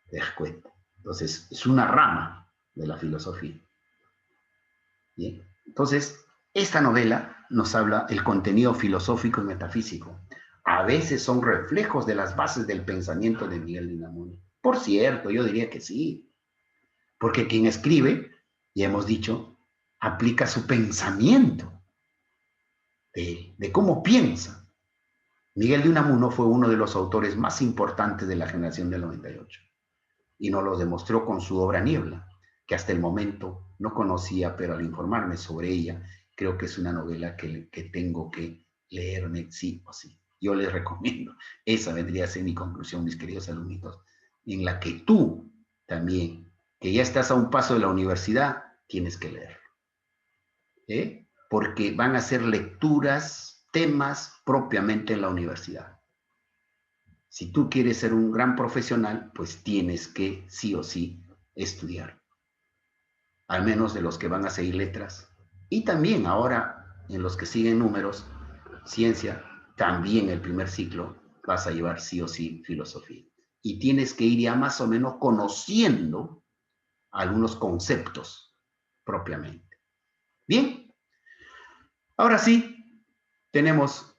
¿Te das cuenta? Entonces, es una rama de la filosofía. Bien. Entonces, esta novela nos habla del contenido filosófico y metafísico. A veces son reflejos de las bases del pensamiento de Miguel de Unamuno. Por cierto, yo diría que sí. Porque quien escribe, ya hemos dicho, aplica su pensamiento de cómo piensa. Miguel de Unamuno fue uno de los autores más importantes de la generación del 98 y nos lo demostró con su obra Niebla, que hasta el momento no conocía, pero al informarme sobre ella, creo que es una novela que tengo que leerme sí o sí. Yo les recomiendo. Esa vendría a ser mi conclusión, mis queridos alumnitos, en la que tú también, que ya estás a un paso de la universidad, tienes que leer. Porque van a ser lecturas, temas propiamente en la universidad. Si tú quieres ser un gran profesional, pues tienes que sí o sí estudiar. Al menos de los que van a seguir letras. Y también ahora, en los que siguen números, ciencia, también el primer ciclo vas a llevar sí o sí filosofía. Y tienes que ir ya más o menos conociendo algunos conceptos propiamente. Bien, ahora sí, tenemos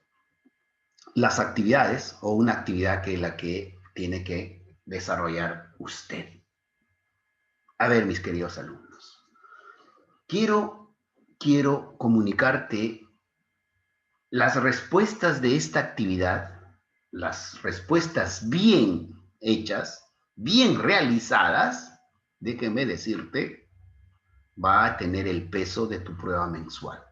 las actividades o una actividad que es la que tiene que desarrollar usted. A ver, mis queridos alumnos, quiero comunicarte las respuestas de esta actividad, las respuestas bien hechas, bien realizadas, déjeme decirte, va a tener el peso de tu prueba mensual.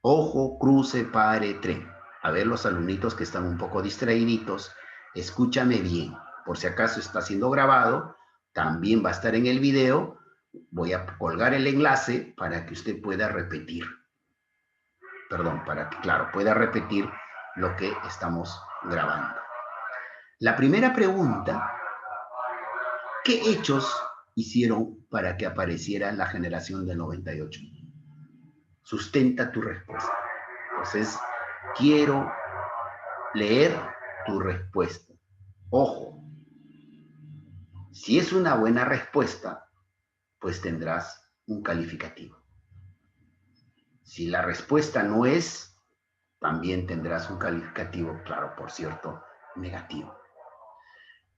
Ojo, cruce, pare, tren. A ver, los alumnitos que están un poco distraíditos, escúchame bien. Por si acaso está siendo grabado, también va a estar en el video. Voy a colgar el enlace para que usted pueda repetir. Perdón, para que, claro, pueda repetir lo que estamos grabando. La primera pregunta, ¿qué hechos hicieron para que apareciera la generación del 98? Sustenta tu respuesta. Entonces, quiero leer tu respuesta. Ojo, si es una buena respuesta, pues tendrás un calificativo. Si la respuesta no es, también tendrás un calificativo, claro, por cierto, negativo.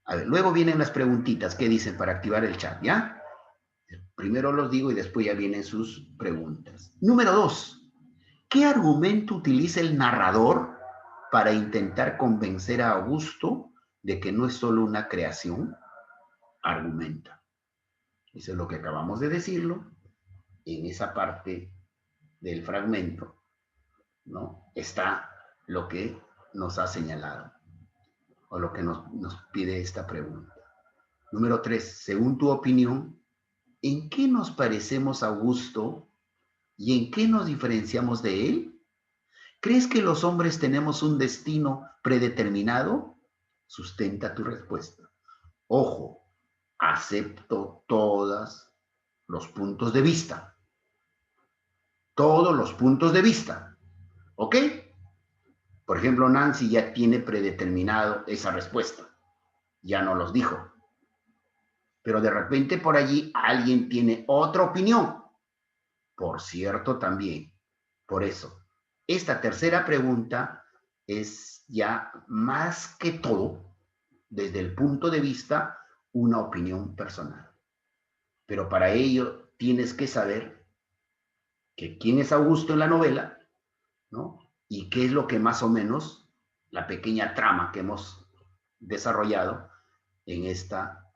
A ver, luego vienen las preguntitas. ¿Qué dicen para activar el chat? ¿Ya? Primero los digo y después ya vienen sus preguntas. Número 2. ¿Qué argumento utiliza el narrador para intentar convencer a Augusto de que no es solo una creación? Argumenta. Eso es lo que acabamos de decirlo. En esa parte del fragmento, ¿no? Está lo que nos ha señalado o lo que nos pide esta pregunta. Número 3, según tu opinión, ¿en qué nos parecemos a Augusto y en qué nos diferenciamos de él? ¿Crees que los hombres tenemos un destino predeterminado? Sustenta tu respuesta. Ojo, acepto todos los puntos de vista. Todos los puntos de vista. ¿Ok? Por ejemplo, Nancy ya tiene predeterminado esa respuesta. Ya no los dijo. Pero de repente por allí alguien tiene otra opinión. Por cierto, también. Por eso, esta tercera pregunta es ya más que todo, desde el punto de vista, una opinión personal. Pero para ello tienes que saber que quién es Augusto en la novela, ¿no? Y qué es lo que más o menos, la pequeña trama que hemos desarrollado en esta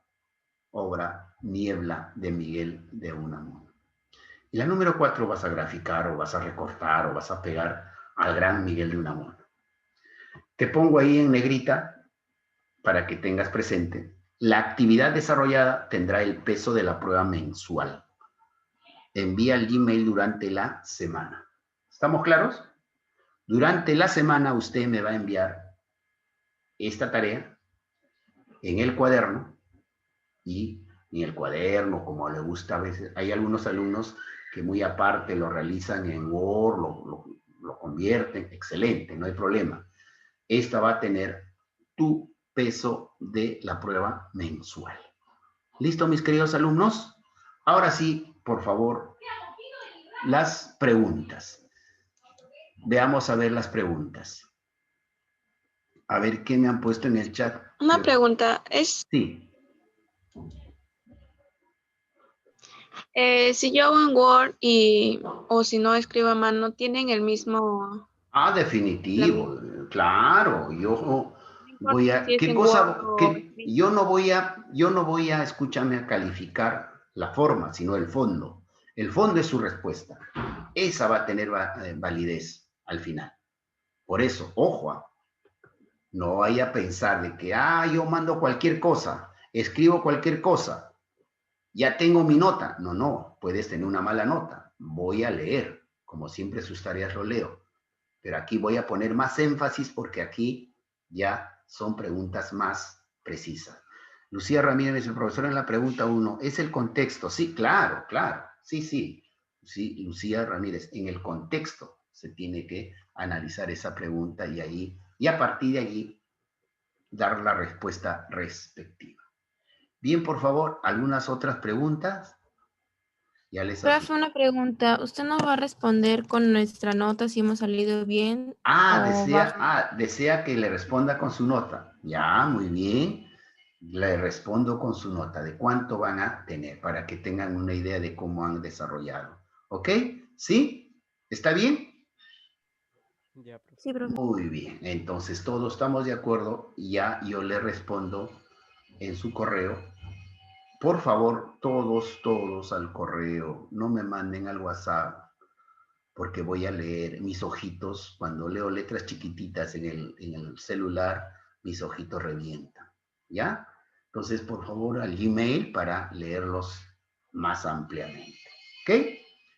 obra Niebla de Miguel de Unamuno. Y la número 4 vas a graficar o vas a recortar o vas a pegar al gran Miguel de Unamuno. Te pongo ahí en negrita para que tengas presente. La actividad desarrollada tendrá el peso de la prueba mensual. Envía el Gmail durante la semana. ¿Estamos claros? Durante la semana usted me va a enviar esta tarea en el cuaderno y en el cuaderno, como le gusta a veces. Hay algunos alumnos que muy aparte lo realizan en Word, lo convierten, excelente, no hay problema. Esta va a tener tu peso de la prueba mensual. ¿Listo, mis queridos alumnos? Ahora sí, por favor, las preguntas. Veamos a ver las preguntas. A ver qué me han puesto en el chat. Una pregunta, es Sí. si yo hago en Word o si no escribo a mano, ¿tienen el mismo? Ah, definitivo, claro. Yo voy a, Si es ¿qué en cosa? Word o Que yo no voy a, escúchame, a calificar la forma, sino el fondo. El fondo es su respuesta. Esa va a tener validez al final. Por eso, ojo, no vaya a pensar de que, yo mando cualquier cosa, escribo cualquier cosa, ya tengo mi nota. No, no, puedes tener una mala nota. Voy a leer, como siempre sus tareas lo leo. Pero aquí voy a poner más énfasis porque aquí ya son preguntas más precisas. Lucía Ramírez, el profesor, en la pregunta 1, ¿es el contexto? Sí, claro, claro. Sí, sí. Sí, Lucía Ramírez, en el contexto se tiene que analizar esa pregunta y a partir de allí dar la respuesta respectiva. Bien, por favor, ¿algunas otras preguntas? Ya les Profe, una pregunta. ¿Usted nos va a responder con nuestra nota si hemos salido bien? Desea que le responda con su nota. Ya, muy bien. Le respondo con su nota de cuánto van a tener para que tengan una idea de cómo han desarrollado. ¿Ok? ¿Sí? ¿Está bien? Ya, profe. Sí, profe. Muy bien. Entonces, todos estamos de acuerdo. Ya yo le respondo en su correo. Por favor, todos al correo. No me manden al WhatsApp, porque voy a leer mis ojitos. Cuando leo letras chiquititas en el celular, mis ojitos revientan. ¿Ya? Entonces, por favor, al Gmail para leerlos más ampliamente. ¿Ok?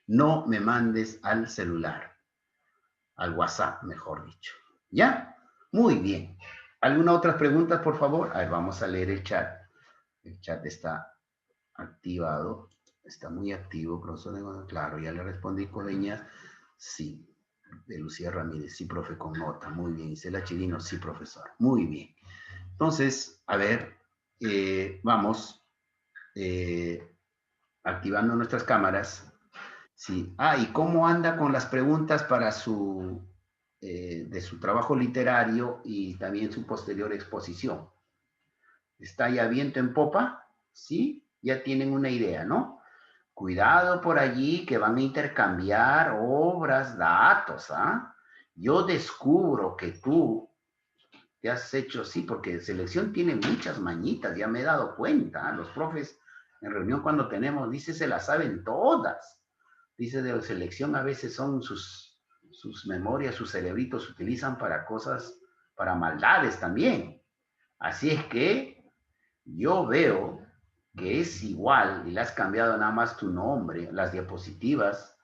No me mandes al celular, al WhatsApp, mejor dicho. ¿Ya? Muy bien. ¿Alguna otra pregunta, por favor? A ver, vamos a leer el chat. El chat está activado. Está muy activo, profesor. Claro, ya le respondí, Codeñas. Sí. De Lucía Ramírez. Sí, profe, con nota. Muy bien. Isela Chirino. Sí, profesor. Muy bien. Entonces, a ver, vamos activando nuestras cámaras. Sí. ¿Y cómo anda con las preguntas para de su trabajo literario y también su posterior exposición? ¿Está ya viento en popa? ¿Sí? Ya tienen una idea, ¿no? Cuidado por allí que van a intercambiar obras, datos, ¿ah? Yo descubro que tú te has hecho, sí, porque selección tiene muchas mañitas, ya me he dado cuenta. Los profes en reunión cuando tenemos, dice, se las saben todas. Dice, de selección a veces son sus sus memorias, sus cerebritos se utilizan para cosas, para maldades también. Así es que yo veo que es igual y le has cambiado nada más tu nombre, las diapositivas,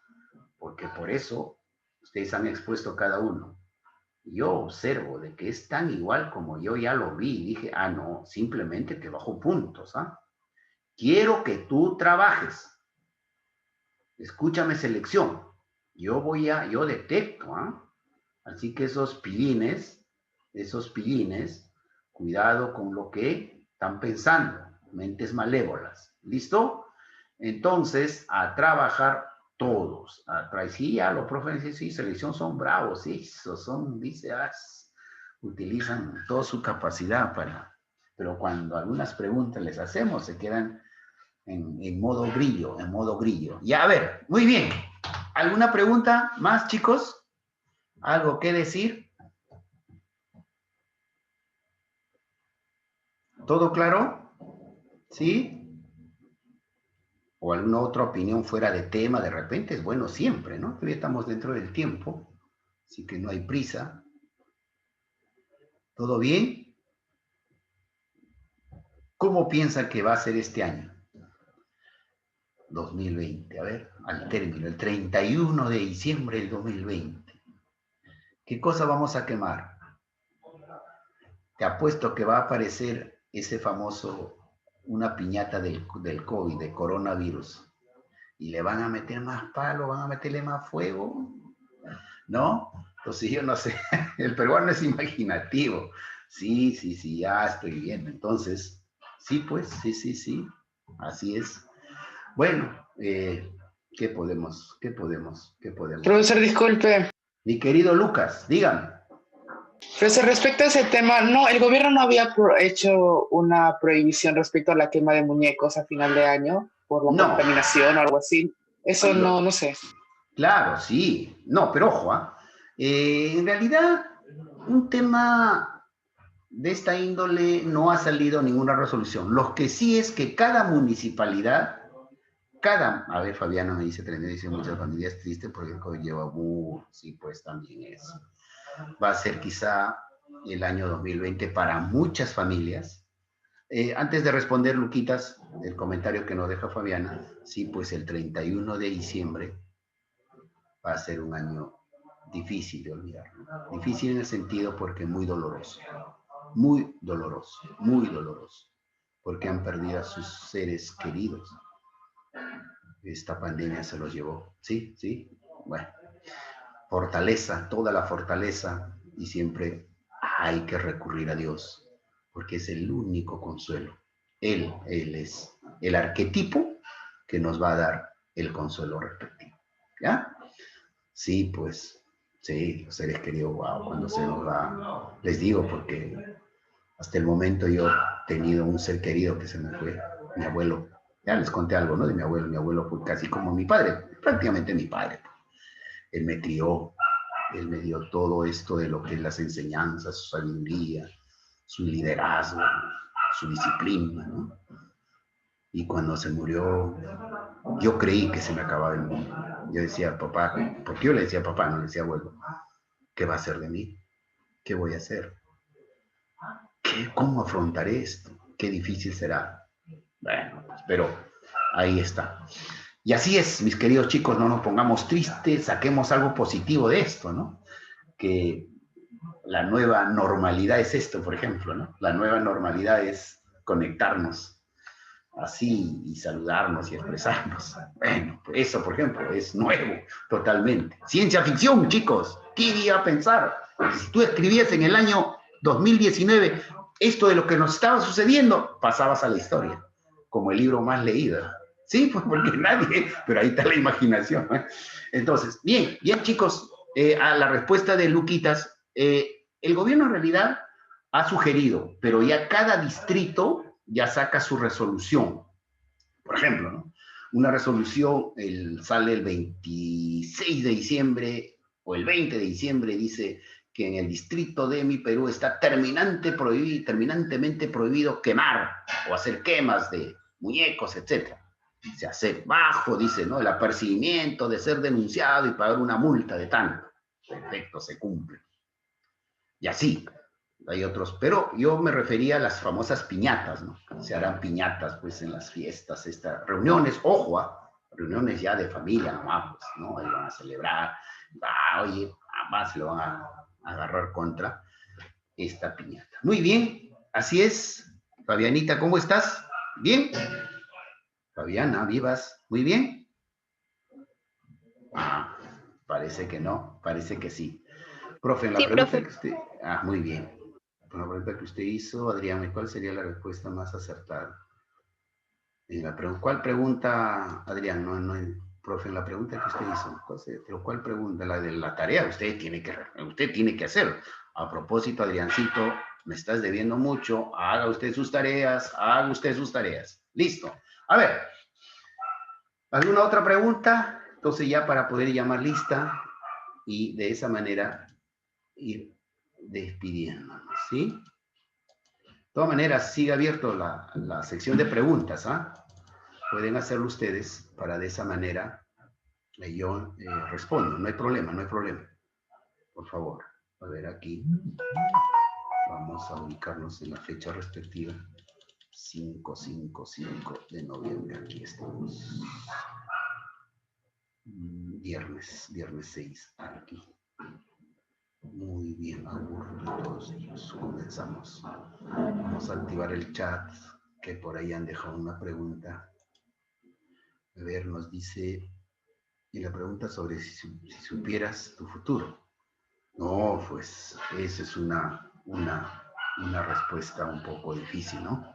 porque por eso ustedes han expuesto cada uno. Yo observo de que es tan igual como yo ya lo vi y dije, ah, no, simplemente te bajo puntos, ¿ah? Quiero que tú trabajes. Escúchame, selección. Yo detecto, ¿ah? Así que esos pillines, cuidado con lo que están pensando, mentes malévolas. ¿Listo? Entonces, a trabajar todos. Sí, ya los profes dicen, sí, selección son bravos, sí, son, dice, utilizan toda su capacidad para... Pero cuando algunas preguntas les hacemos, se quedan en modo grillo, Ya, a ver, muy bien. ¿Alguna pregunta más, chicos? ¿Algo que decir? ¿Todo claro? ¿Sí? ¿O alguna otra opinión fuera de tema de repente? Es bueno siempre, ¿no? Todavía estamos dentro del tiempo, así que no hay prisa. ¿Todo bien? ¿Cómo piensan que va a ser este año? 2020, a ver, al término, el 31 de diciembre del 2020. ¿Qué cosa vamos a quemar? Te apuesto que va a aparecer ese famoso, una piñata del COVID, de coronavirus. Y le van a meter más palo, van a meterle más fuego, ¿no? Entonces yo no sé, el peruano es imaginativo. Sí, ya estoy viendo. Entonces, sí, pues, sí, así es. Bueno, ¿qué podemos? Profesor, disculpe. Mi querido Lucas, dígame. Profesor, respecto a ese tema, no, el gobierno no había hecho una prohibición respecto a la quema de muñecos a final de año por la contaminación o algo así. Eso no sé. Claro, sí. No, pero ojo, en realidad, un tema de esta índole no ha salido ninguna resolución. Lo que sí es que cada municipalidad, a ver, Fabiana me dice, dice muchas familias tristes porque el COVID lleva, sí, pues también es. Va a ser quizá el año 2020 para muchas familias. Antes de responder, Luquitas, el comentario que nos deja Fabiana, sí, pues el 31 de diciembre va a ser un año difícil de olvidar, ¿no? Difícil en el sentido porque muy doloroso, porque han perdido a sus seres queridos. Esta pandemia se los llevó, sí, bueno. Fortaleza, toda la fortaleza, y siempre hay que recurrir a Dios, porque es el único consuelo. Él es el arquetipo que nos va a dar el consuelo respectivo, ¿ya? Sí, pues, sí, los seres queridos, wow, cuando se nos va, les digo, porque hasta el momento yo he tenido un ser querido que se me fue, mi abuelo. Ya les conté algo, ¿no? De mi abuelo fue casi como mi padre, prácticamente mi padre. Él me crió, él me dio todo esto de lo que es las enseñanzas, su sabiduría, su liderazgo, su disciplina, ¿no? Y cuando se murió, yo creí que se me acababa el mundo. Yo decía, papá, porque yo le decía papá, no le decía abuelo, ¿qué va a hacer de mí? ¿Qué voy a hacer? ¿Cómo afrontaré esto? ¿Qué difícil será? Bueno, pero ahí está. Y así es, mis queridos chicos, no nos pongamos tristes, saquemos algo positivo de esto, ¿no? Que la nueva normalidad es esto, por ejemplo, ¿no? La nueva normalidad es conectarnos así y saludarnos y expresarnos. Bueno, pues eso, por ejemplo, es nuevo totalmente. Ciencia ficción, chicos, ¿qué iba a pensar? Porque si tú escribías en el año 2019 esto de lo que nos estaba sucediendo, pasabas a la historia, como el libro más leído. Sí, pues porque nadie, pero ahí está la imaginación, ¿eh? Entonces, bien, chicos, a la respuesta de Luquitas, el gobierno en realidad ha sugerido, pero ya cada distrito ya saca su resolución. Por ejemplo, ¿no? Una resolución sale el 26 de diciembre o el 20 de diciembre, dice que en el distrito de mi Perú está terminantemente prohibido quemar o hacer quemas de muñecos, etc. Se hace bajo, dice, ¿no? El apercibimiento de ser denunciado y pagar una multa de tanto. Perfecto, se cumple. Y así, hay otros, pero yo me refería a las famosas piñatas, ¿no? Se harán piñatas, pues, en las fiestas, estas reuniones, ojo, reuniones ya de familia, nomás, pues, ¿no? Ahí van a celebrar, oye, más lo van a agarrar contra esta piñata. Muy bien, así es. Fabianita, ¿cómo estás? ¿Bien? Fabiana, ¿vivas? ¿Muy bien? Ah, parece que no, parece que sí. Profe, en la Sí, pregunta profe. que usted... Ah, muy bien. En la pregunta que usted hizo, Adrián, ¿cuál sería la respuesta más acertada? En la ¿cuál pregunta, Adrián? No, profe, en la pregunta que usted hizo, ¿pero cuál pregunta? La de la tarea, usted tiene que hacer. A propósito, Adriancito, me estás debiendo mucho, haga usted sus tareas, haga usted sus tareas. Listo. A ver, ¿alguna otra pregunta? Entonces ya para poder llamar lista y de esa manera ir despidiéndonos, ¿sí? De todas maneras, sigue abierto la sección de preguntas, ¿ah? Pueden hacerlo ustedes para de esa manera yo respondo. No hay problema, no hay problema. Por favor, a ver aquí. Vamos a ubicarnos en la fecha respectiva. 5 de noviembre. Aquí estamos. Viernes 6. Aquí. Muy bien, a gusto de todos ellos. Comenzamos. Vamos a activar el chat, que por ahí han dejado una pregunta. A ver, nos dice, y la pregunta sobre si supieras tu futuro. No, pues, esa es una respuesta un poco difícil, ¿no?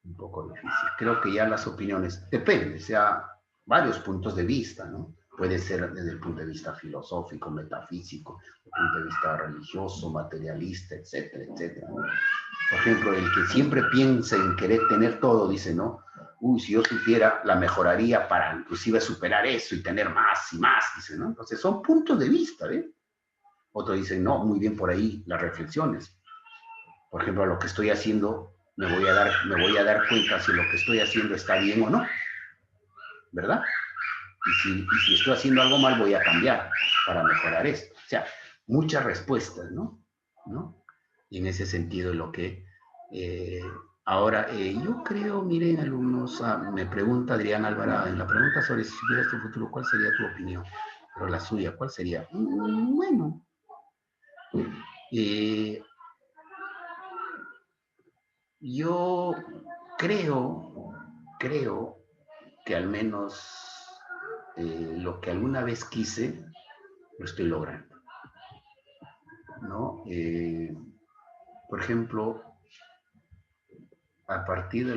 Un poco difícil. Creo que ya las opiniones, depende, o sea, varios puntos de vista, ¿no? Puede ser desde el punto de vista filosófico, metafísico, desde el punto de vista religioso, materialista, etcétera, etcétera, ¿no? Por ejemplo, el que siempre piensa en querer tener todo, dice, ¿no? Uy, si yo supiera, la mejoraría para inclusive superar eso y tener más y más, dice, ¿no? Entonces son puntos de vista, ¿eh? Otros dicen, no, muy bien por ahí las reflexiones. Por ejemplo, lo que estoy haciendo, me voy a dar cuenta si lo que estoy haciendo está bien o no, ¿verdad? Y si estoy haciendo algo mal, voy a cambiar para mejorar esto. O sea, muchas respuestas, ¿no? Y en ese sentido lo que... ahora, yo creo, miren, alumnos, me pregunta Adrián Alvarado, en la pregunta sobre si supieras tu futuro, ¿cuál sería tu opinión? Pero la suya, ¿cuál sería? Bueno, yo creo que al menos lo que alguna vez quise, lo estoy logrando, ¿no? Por ejemplo, a partir de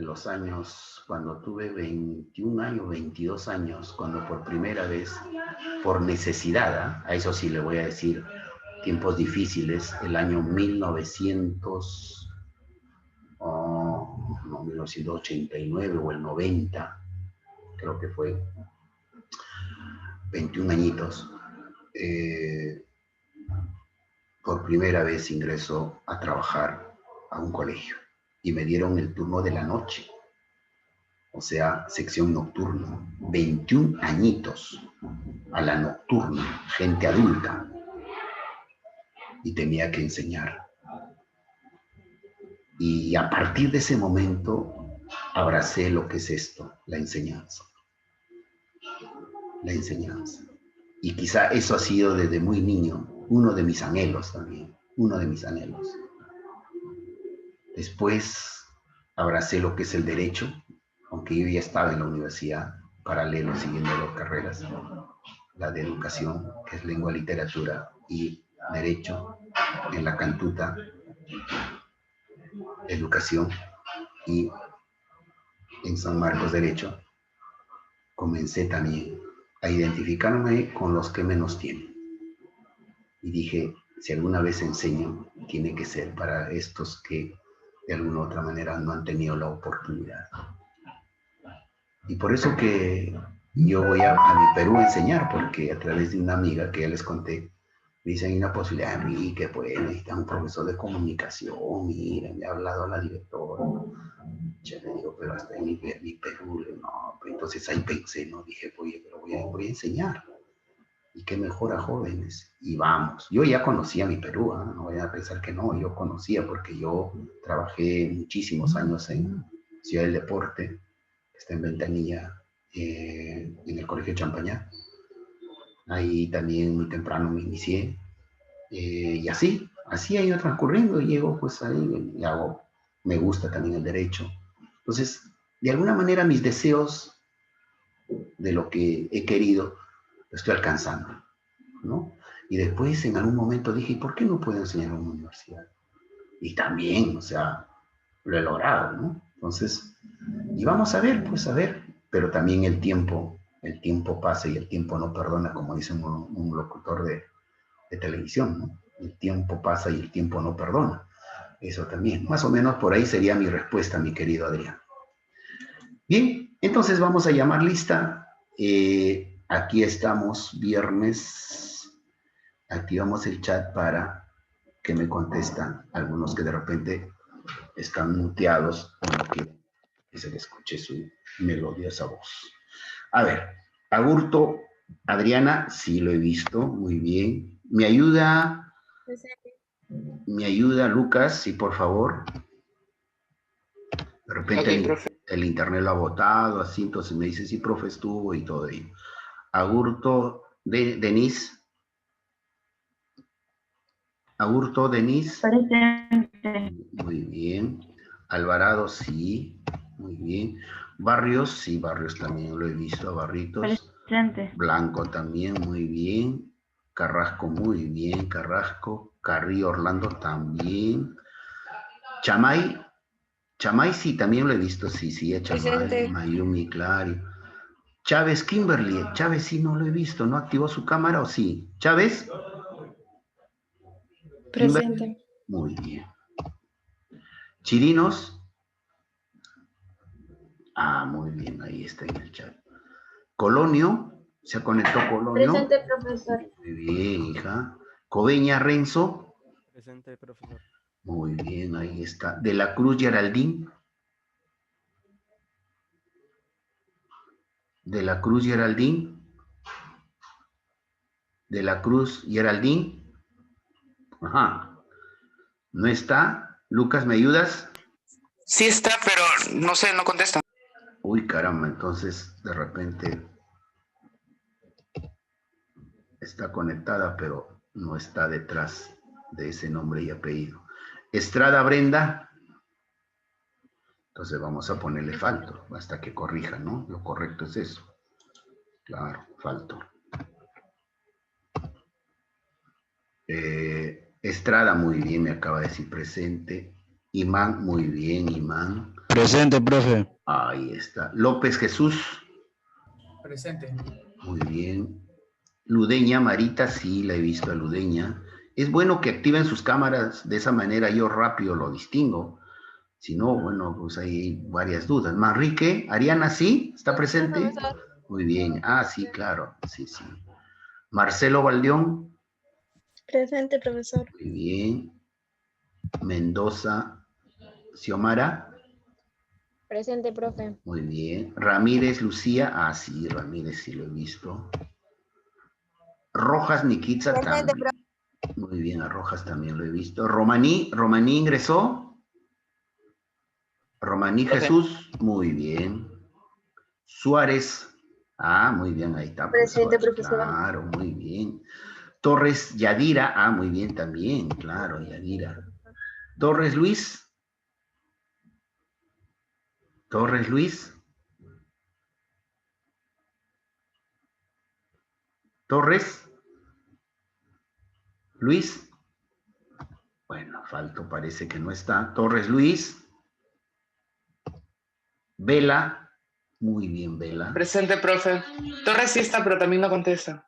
los años, cuando tuve 21 años, 22 años, cuando por primera vez, por necesidad, a eso sí le voy a decir, tiempos difíciles, el año 1989 o el 90, creo que fue 21 añitos, por primera vez ingresó a trabajar a un colegio y me dieron el turno de la noche, o sea, sección nocturna, 21 añitos a la nocturna, gente adulta, y tenía que enseñar. Y a partir de ese momento abracé lo que es esto, la enseñanza. La enseñanza. Y quizá eso ha sido desde muy niño uno de mis anhelos también, uno de mis anhelos. Después abracé lo que es el derecho, aunque yo ya estaba en la universidad, paralelo, siguiendo dos carreras, la de educación, que es lengua, literatura y derecho, en la Cantuta, educación, y en San Marcos, derecho. Comencé también a identificarme con los que menos tienen. Y dije, si alguna vez enseño, tiene que ser para estos que de alguna u otra manera no han tenido la oportunidad. Y por eso que yo voy a mi Perú a enseñar, porque a través de una amiga que ya les conté, me dicen, hay una posibilidad de mí que pues necesitan un profesor de comunicación, mira, me ha hablado a la directora. Yo le digo, pero hasta en mi Perú, no, pues entonces ahí pensé, ¿no? Dije, oye, pero voy a enseñar. Y qué mejor a jóvenes. Y vamos, yo ya conocía mi Perú, ¿eh? No vayan a pensar que no, yo conocía porque yo trabajé muchísimos años en Ciudad del Deporte, que está en Ventanilla, en el Colegio Champañá. Ahí también muy temprano me inicié. Y así ha ido transcurriendo y llego pues ahí y hago, me gusta también el derecho. Entonces, de alguna manera mis deseos de lo que he querido, lo estoy alcanzando, ¿no? Y después en algún momento dije, ¿por qué no puedo enseñar en una universidad? Y también, o sea, lo he logrado, ¿no? Entonces, y vamos a ver, pues a ver, pero también el tiempo pasa y el tiempo no perdona, como dice un locutor de televisión, ¿no? El tiempo pasa y el tiempo no perdona. Eso también. Más o menos por ahí sería mi respuesta, mi querido Adrián. Bien, entonces vamos a llamar lista. Aquí estamos, viernes. Activamos el chat para que me contestan algunos que de repente están muteados o no quieren que se le escuche su melodiosa voz. A ver, Agurto, Adriana, sí lo he visto, muy bien. ¿Me ayuda? ¿Me ayuda Lucas? Sí, por favor. De repente el internet lo ha botado, así, entonces me dice, sí, profe, estuvo y todo ello. Agurto, Denise. Agurto, Denise. Presente. Muy bien. Alvarado, sí. Muy bien. Barrios, sí, Barrios también lo he visto, Barritos. Presente. Blanco también, muy bien. Carrasco, muy bien, Carrasco. Carrillo Orlando también. Chamay, Chamay sí, también lo he visto, sí, Chamay. Presente. Mayumi, Clario. Chávez, Kimberly, Chávez sí no lo he visto, ¿no activó su cámara o sí? Chávez. Presente. Muy bien. Chirinos. Ah, muy bien, ahí está en el chat. Colonio, se conectó Colonio. Presente, profesor. Muy bien, hija. Coveña, Renzo. Presente, profesor. Muy bien, ahí está. De la Cruz, Geraldine. De la Cruz, Geraldine. De la Cruz, Geraldine. Ajá. No está. Lucas, ¿me ayudas? Sí está, pero no sé, no contesta. Uy, caramba, entonces de repente está conectada, pero no está detrás de ese nombre y apellido. Estrada Brenda. Entonces vamos a ponerle falto hasta que corrija, ¿no? Lo correcto es eso. Claro, falto. Estrada, muy bien, me acaba de decir presente. Imán, muy bien, Imán. Presente, profe. Ahí está. López Jesús. Presente. Muy bien. Ludeña, Marita, sí, la he visto a Ludeña. Es bueno que activen sus cámaras, de esa manera yo rápido lo distingo. Si no, bueno, pues hay varias dudas. Manrique, Ariana, ¿sí? ¿Está presente? Muy bien. Ah, sí, claro. Sí, sí. Marcelo Valdeón. Presente, profesor. Muy bien. Mendoza, Xiomara. Presente, profe. Muy bien. Ramírez, Lucía. Ah, sí, Ramírez sí lo he visto. Rojas, Nikitza también. Muy bien, a Rojas también lo he visto. Romaní ingresó. Romaní Jesús, muy bien. Suárez, ah, muy bien, ahí está. Pues, Presente, Suárez, profesor. claro, muy bien. Torres Yadira, ah, muy bien también, claro, Yadira. Torres Luis. Torres Luis. Torres. Luis. Bueno, falto, parece que no está. Torres Luis. Vela. Muy bien, Vela. Presente, profe. Torres sí está, pero también no contesta.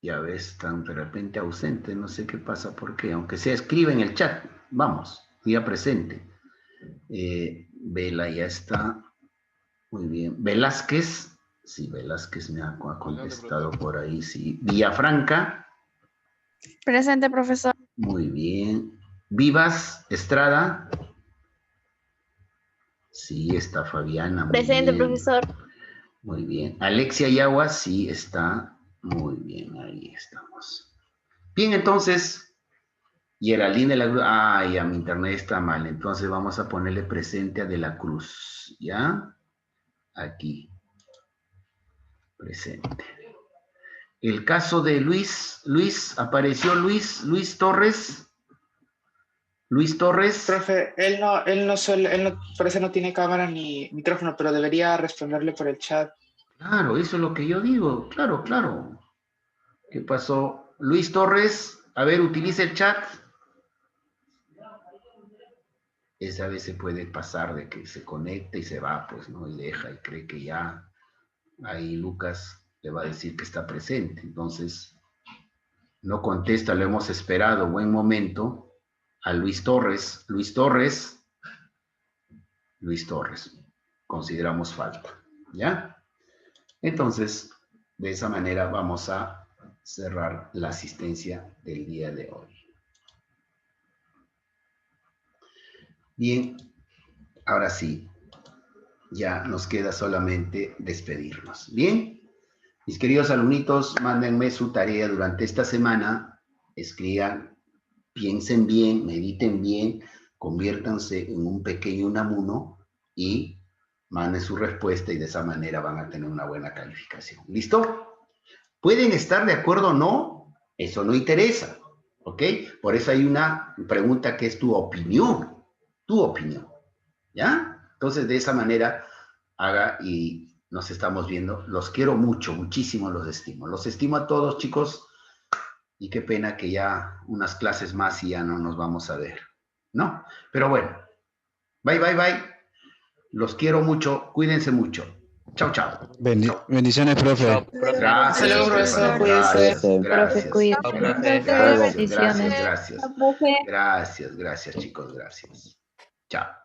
Ya ves, están de repente ausente, no sé qué pasa, por qué. Aunque sea, escribe en el chat. Vamos, día presente. Vela ya está. Muy bien. Velázquez. Sí, Velázquez me ha contestado por ahí, sí. Villafranca. Presente, profesor. Muy bien. Vivas, Estrada. Sí, está Fabiana. Muy Presente, bien. profesor. Muy bien. Alexia Yagua, sí, está. Muy bien, ahí estamos. Bien, entonces, Geraldine de la Cruz. Ah, ya, mi internet está mal. Entonces vamos a ponerle presente a De la Cruz. ¿Ya? Aquí. Presente. El caso de Luis, apareció Luis Torres. Luis Torres. Profe, él no, parece no tiene cámara ni micrófono, pero debería responderle por el chat. Claro, eso es lo que yo digo. Claro, claro. ¿Qué pasó? Luis Torres, a ver, utiliza el chat. Esa vez se puede pasar de que se conecte y se va, pues, ¿no? Y deja y cree que ya ahí Lucas le va a decir que está presente. Entonces, no contesta, lo hemos esperado buen momento a Luis Torres. Luis Torres, consideramos falta, ¿ya? Entonces, de esa manera vamos a cerrar la asistencia del día de hoy. Bien, ahora sí, ya nos queda solamente despedirnos. Bien, mis queridos alumnitos, mándenme su tarea durante esta semana, escriban, piensen bien, mediten bien, conviértanse en un pequeño Unamuno y manden su respuesta y de esa manera van a tener una buena calificación. ¿Listo? ¿Pueden estar de acuerdo o no? Eso no interesa, ¿ok? Por eso hay una pregunta que es tu opinión, ¿ya? Entonces, de esa manera, haga y nos estamos viendo. Los quiero mucho, muchísimo los estimo. Los estimo a todos, chicos, y qué pena que ya unas clases más y ya no nos vamos a ver, ¿no? Pero bueno, bye, bye, bye. Los quiero mucho, cuídense mucho. Chao, chao. Bendiciones, profe. Chao, profe. Gracias, Hasta luego, profesor. Cuídese. gracias, Profe, gracias, cuídese. gracias, chicos, gracias. Chao.